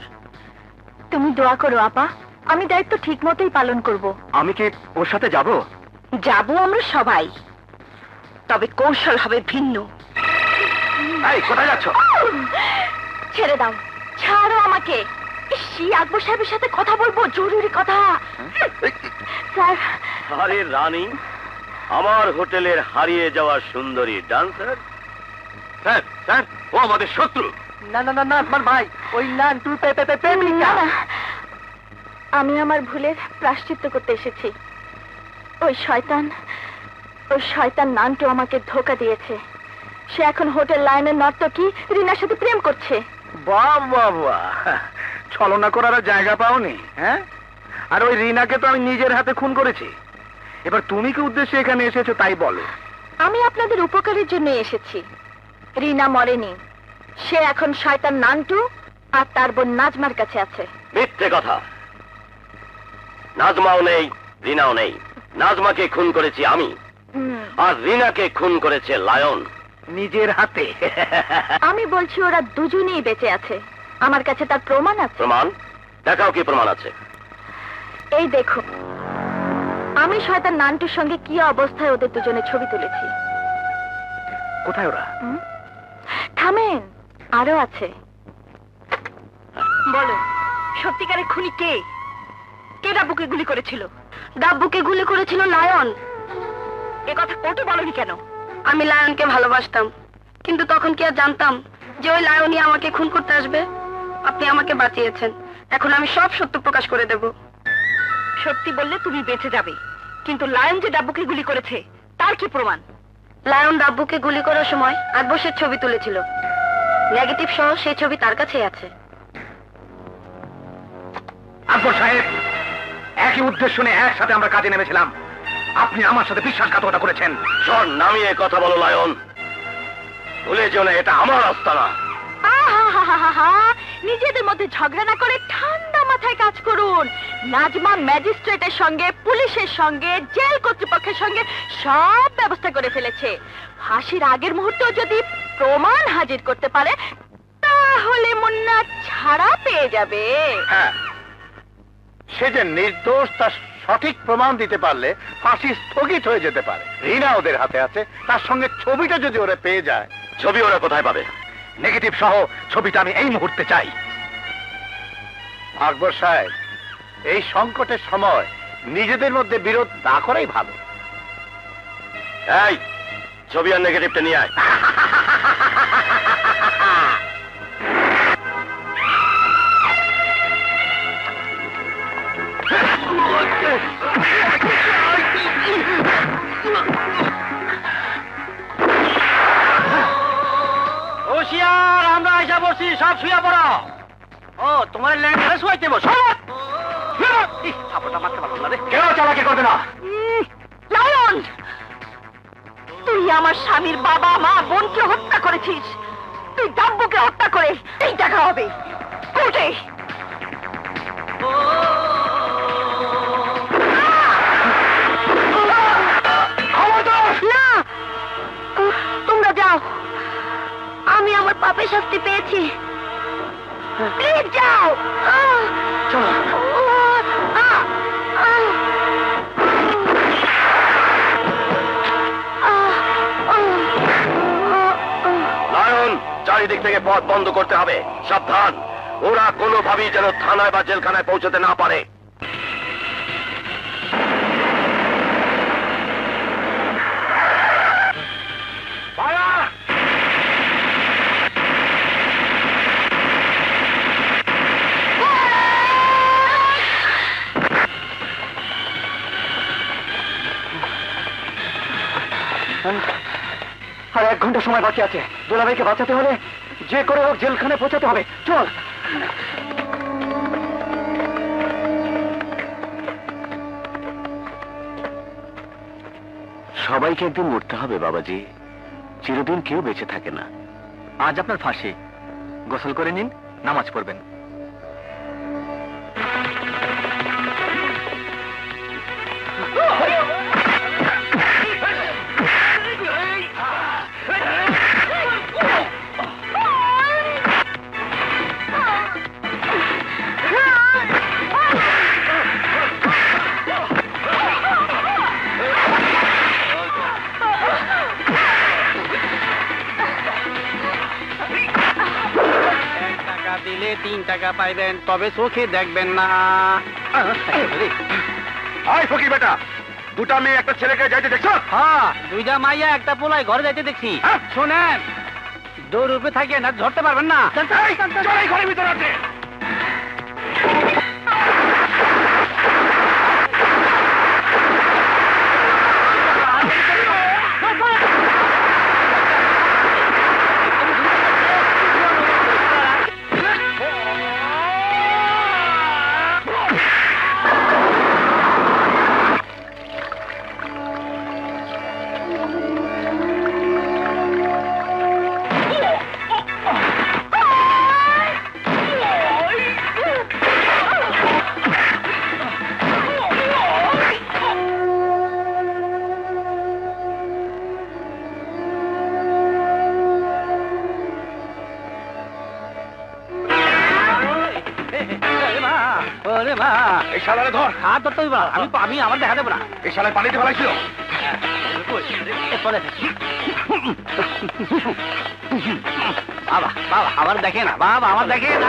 [SPEAKER 2] তুমি দোয়া করো আপা, আমি দায়িত্ব ঠিক মতোই পালন করব।
[SPEAKER 1] আমি কি ওর সাথে যাব?
[SPEAKER 2] যাব আমরা সবাই, তবে কৌশল হবে ভিন্ন।
[SPEAKER 1] এই কোথায় যাচ্ছ?
[SPEAKER 2] ছেড়ে দাও, ছাড়ো আমাকে। আকবর সাহেবের সাথে কথা বলবো, জরুরি কথা। স্যার।
[SPEAKER 5] আরে রানী, আমার হোটেলের হারিয়ে যাওয়া সুন্দরী ডান্সার।
[SPEAKER 1] স্যার, স্যার, ও আমাদের শত্রু।
[SPEAKER 2] না না না না, আমার ভাই, ওই নান্টু প্রেমিকা। আমি আমার ভুলের প্রায়শ্চিত্ত করতে এসেছি। ওই শয়তান নান্টু আমাকে ধোঁকা দিয়েছে। সে এখন হোটেল লাইনের নর্তকী রিনার সাথে প্রেম করছে।
[SPEAKER 1] বাবা, ছলনা করার জায়গা পাওনি? হ্যাঁ, আর ওই রিনাকে তো আমি নিজের হাতে খুন করেছি। এবার তুমি কি উদ্দেশ্যে এখানে এসেছো তাই বলো।
[SPEAKER 2] আমি আপনাদের উপকারের জন্য এসেছি। রিনা মরেনি, সে এখন শয়তান নান্টু আর তার বোন নাজমার কাছে আছে।
[SPEAKER 5] মিথ্যে কথা। নাজমাও নেই, রিনাও নেই। নাজমাকে খুন করেছি আমি, আর রিনাকে খুন করেছে লায়ন
[SPEAKER 1] নিজের হাতে।
[SPEAKER 2] আমি বলছি ওরা দুজনেই বেঁচে আছে, আমার কাছে তার প্রমাণ আছে।
[SPEAKER 5] প্রমাণ দেখাও, কি প্রমাণ আছে?
[SPEAKER 2] এই দেখো, আমি শয়তান নান্টুর সঙ্গে কি অবস্থায় ওদের দুজনের ছবি তুলেছি।
[SPEAKER 1] কোথায় ওরা?
[SPEAKER 2] থামেন, আরো আছে। বলো, সত্যিকারের খুনি কে? কে ডাব্বুকে গুলি করেছিল? ডাব্বুকে গুলি করেছিল লায়ন। এ কথা কোর্টে বলনি কেন? আমি লায়নকে ভালোবাসতাম, কিন্তু তখন কি আর জানতাম যে ওই লায়নই আমাকে খুন করতে আসবে? আপনি আমাকে বাঁচিয়েছেন, এখন আমি সব সত্য প্রকাশ করে দেব। সত্যি বললে তুমি বেঁচে যাবে, কিন্তু লায়ন যে ডাব্বুকে গুলি করেছে তার কি প্রমাণ? লায়ন ডাব্বুকে গুলি করার সময় আকবরের ছবি তুলেছিল, নেগেটিভ সহ সেই ছবি তার কাছেই আছে।
[SPEAKER 1] আকবর সাহেব, একই উদ্দেশ্য নিয়ে একসাথে আমরা কাজে নেমেছিলাম। আপনি আমার সাথে বিশ্বাসঘাতকতা করেছেন।
[SPEAKER 5] স্বর নামিয়ে কথা বলো লায়ন, ভুলে যেও না এটা আমার আস্তানা।
[SPEAKER 2] আহা, নিজেদের মধ্যে ঝগড়া না করে ঠান্ডা মাথায় কাজ করুন। নাজমা ম্যাজিস্ট্রেটের সঙ্গে, পুলিশের সঙ্গে, জেল কর্তৃপক্ষের সঙ্গে সব ব্যবস্থা করে ফেলেছে। ফাঁসির আগের মুহূর্তেও যদি প্রমাণ হাজির করতে পারে তাহলে মুন্না ছাড়া পেয়ে যাবে।
[SPEAKER 3] হ্যাঁ, সে যে নির্দোষ তার সঠিক প্রমাণ দিতে পারলে ফাঁসি স্থগিত হয়ে যেতে পারে। রিনা ওদের হাতে আছে, তার সঙ্গে ছবিটা যদি ওরা পেয়ে যায়।
[SPEAKER 5] ছবি ওরা কোথায় পাবে?
[SPEAKER 3] নেগেটিভ সহ ছবিটা আমি এই মুহূর্তে চাই। আকবর সাহেব, এই সংকটের সময় নিজেদের মধ্যে বিরোধ না করাই ভালো।
[SPEAKER 5] এই ছবি আর নেগেটিভটা নিয়ে আয়।
[SPEAKER 4] হোশিয়ার, আমরা আইসা পড়ছি, সব শুয়ে পড়ো। ও তোমার ল্যান্ডে শুয়াইতে বসো। সাপোর্টটা মারতে পারবো না রে।
[SPEAKER 3] কেউ চালাকি করবে না।
[SPEAKER 2] লায়ন, তুই আমার স্বামীর বাবা, মা, বোনকে হত্যা করেছিস। তুই ডাব্বুকে হত্যা করে এই টাকা হবে কোর্টে। না, তোমরা যাও, আমি আমার পাপের শাস্তি পেয়েছি। প্লিজ যাও।
[SPEAKER 5] লায়ন, চারিদিক থেকে পথ বন্ধ করতে হবে। সাবধান, ওরা কোনোভাবেই যেন থানায় বা জেলখানায় পৌঁছতে না পারে।
[SPEAKER 1] আর 1 ঘন্টা সময় বাকি আছে। দুলাভাইকে বাঁচাতে হলে যে করে হোক জেলখানে পৌঁছাতে হবে। চল।
[SPEAKER 5] সবাইকে একদিন মরতে হবে বাবাজি, চিরদিন কেউ বেঁচে থাকে না।
[SPEAKER 1] আজ আপনার ফাঁসি, গোসল করে নিন, নামাজ পড়বেন।
[SPEAKER 4] দিলে 3 টাকা পাইবেন, তবে চোখে দেখবেন না।
[SPEAKER 3] আয় ফকির বেটা, দুটা মেয়ে একটা ছেলেকে যাইতে দেখছো?
[SPEAKER 4] হ্যাঁ, 2টা মাইয়া একটা পোলাই ঘরে যাইতে দেখছি। শোনেন, দৌড় উপরে থাকে না, ধরতে পারবেন না।
[SPEAKER 3] এই ঘরের ভিতরে আছে। এই শালারে ধর।
[SPEAKER 4] হাত ধরতে হইব না, আমি আমার দেখা দেবো না।
[SPEAKER 3] এই শালায় পানিতে ফেলাইছিল।
[SPEAKER 4] বাবা বাবা আমার দেখে না, বাবা আমার দেখে না।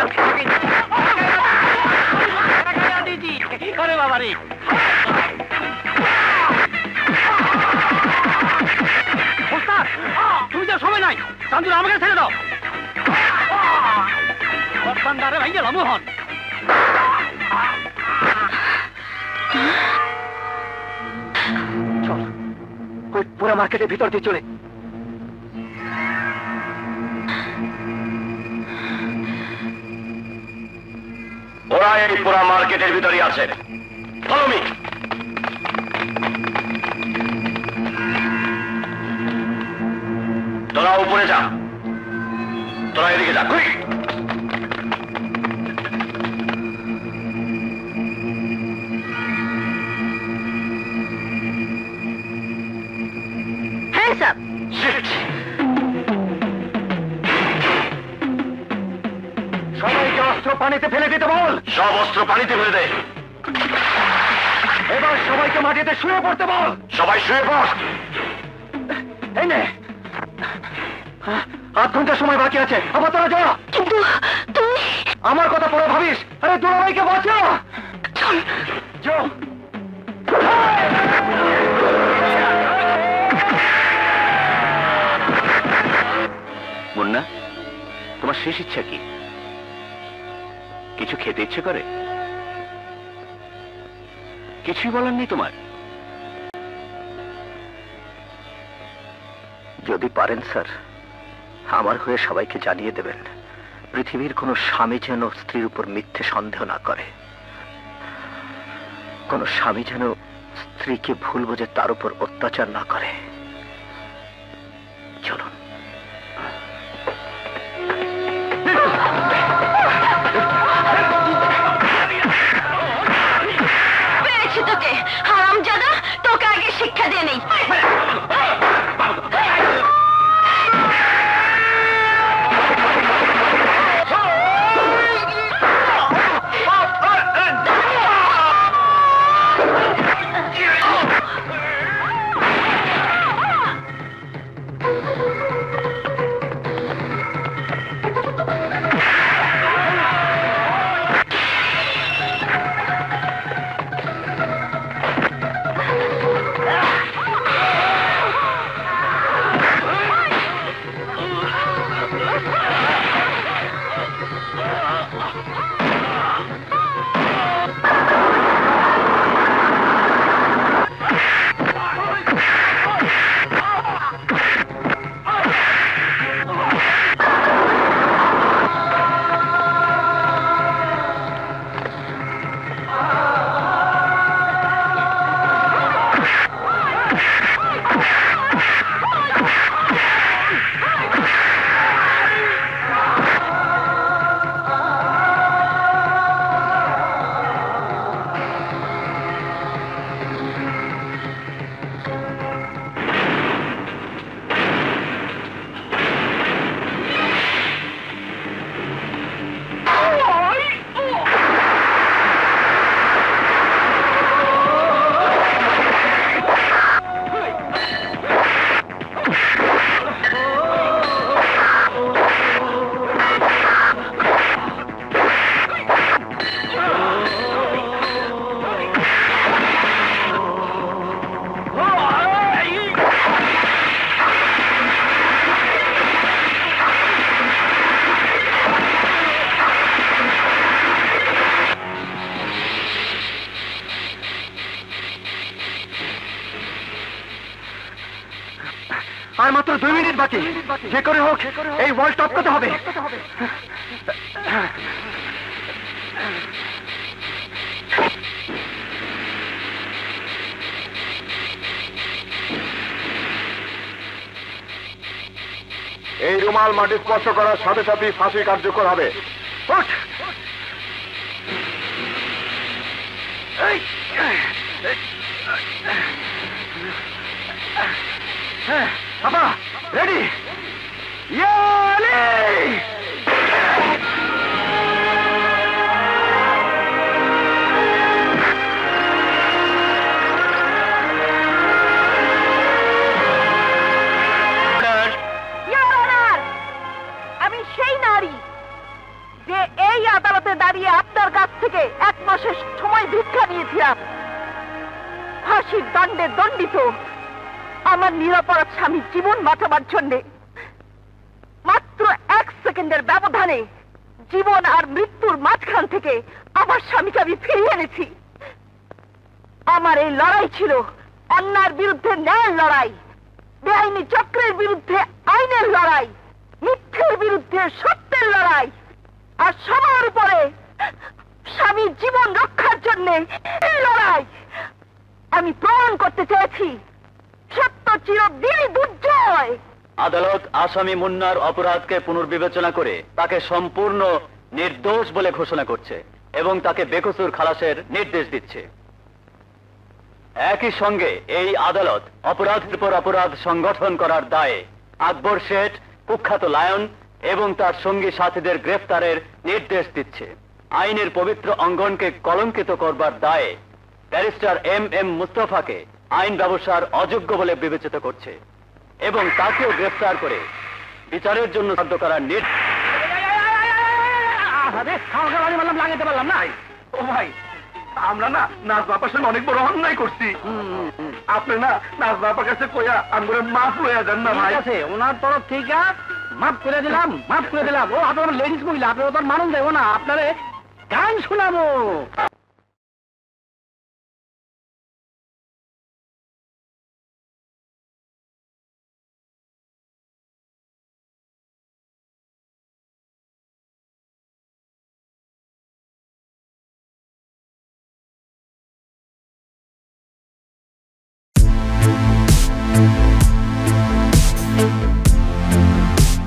[SPEAKER 4] বাবা রে, তুমি তো সময় নাই, চান্দুর আমাকে ছেড়ে দাও। ভাই গেলাম মোহন।
[SPEAKER 1] চল, ওই পুরো মার্কেটের ভিতর দিয়ে চলে।
[SPEAKER 5] ওরা এই পুরা মার্কেটের ভিতরেই আছে। Follow me. তোরা উপরে যা, তোরা এদিকে যা। কুইক।
[SPEAKER 1] অস্ত্র পানিতে ফেলে দিতে বল।
[SPEAKER 5] সব অস্ত্র পানিতে ফেলে দে।
[SPEAKER 1] এবার সবাইকে মাটিতে শুয়ে পড়তে বল।
[SPEAKER 5] সবাই শুয়ে পড়।
[SPEAKER 1] এই নে, 8 ঘন্টা সময় বাকি আছে, আবার তোরা যা।
[SPEAKER 2] কিন্তু তুমি
[SPEAKER 1] আমার কথা পরে ভাবিস। আরে দুলাভাইকে বাঁচা। যা।
[SPEAKER 6] মুন্না, তোমার শেষ ইচ্ছা কি? কিছু খেতে ইচ্ছে করে? কিছুই বলার নেই তোমার?
[SPEAKER 8] যদি পারেন স্যার, আমার হয়ে সবাইকে জানিয়ে দেবেন, পৃথিবীর কোনো স্বামী যেন স্ত্রীর উপর মিথ্যে সন্দেহ না করে, কোনো স্বামী যেন স্ত্রীকে ভুল বোঝে তার উপর অত্যাচার না করে। চলুন।
[SPEAKER 2] পেরেছি তোকে, হারামজাদা, তোকে আগে শিক্ষা দিয়ে নেই।
[SPEAKER 1] আর মাত্র 2 মিনিট বাকি। যে করে হোক এই ওয়াল টপকাতে হবে।
[SPEAKER 3] এই রুমাল মাটি স্পর্শ করার সাথে সাথেই ফাঁসি কার্যকর হবে।
[SPEAKER 1] ওঠ। এই, হ্যাঁ, আপা রেডি।
[SPEAKER 2] আমি সেই নারী যে এই আদালতে দাঁড়িয়ে আপনার কাছ থেকে 1 মাসের সময় ভিক্ষা নিয়েছিলাম। ফাঁসির দণ্ডে দণ্ডিত আমার নিরপরাধ স্বামীর জীবন বাঁচাবার জন্যে মাত্র 1 সেকেন্ডের ব্যবধানে জীবন আর মৃত্যুর মাঝখান থেকে আমার স্বামীকে আমি ফিরিয়ে এনেছি। আমার এই লড়াই ছিল অন্যায়ের বিরুদ্ধে ন্যায়ের লড়াই, বেআইনি চক্রের বিরুদ্ধে আইনের লড়াই, মিথ্যের বিরুদ্ধে সত্যের লড়াই, আর সবার উপরে স্বামীর জীবন রক্ষার জন্য এই লড়াই। আমি প্রমাণ করতে চেয়েছি সত্য চিরদিনই দুর্জয়।
[SPEAKER 8] আদালত আসামি মুন্নার অপরাধকে পুনর্বিবেচনা করে তাকে সম্পূর্ণ নির্দোষ বলে ঘোষণা করছে এবং তাকে বেকসুর খালাসের নির্দেশ দিচ্ছে। একই সঙ্গে এই আদালত অপরাধের পর অপরাধ সংগঠন করার দায়ে আকবর শেঠ, কুখ্যাত লায়ন এবং তার সঙ্গী সাথীদের গ্রেফতারের নির্দেশ দিচ্ছে। আইনের পবিত্র অঙ্গনকে কলঙ্কিত করবার দায়ে ব্যারিস্টার এম মুস্তফাকে আইন ব্যবসার অযোগ্য বলে বিবেচিত করছে এবং তাকেও গ্রেফতার করে বিচারের জন্য সাধ্য করার নির্দেশ।
[SPEAKER 1] লাগাইতে পারলাম না। ও ভাই, আমরা না নাজমা আপার সঙ্গে অনেক বড় অন্যায় করছি। আপনি না নাজমা আপার কাছে কইয়া আমরা মাফ লইয়া যান না ভাই।
[SPEAKER 4] আছে ওনার তরফ থেকে মাফ করে দিলাম, মাফ করে দিলাম। ও আপনার লেডিস মহিলা, আপনার তো মানুষ দেবো না, আপনারে গান শোনাবো।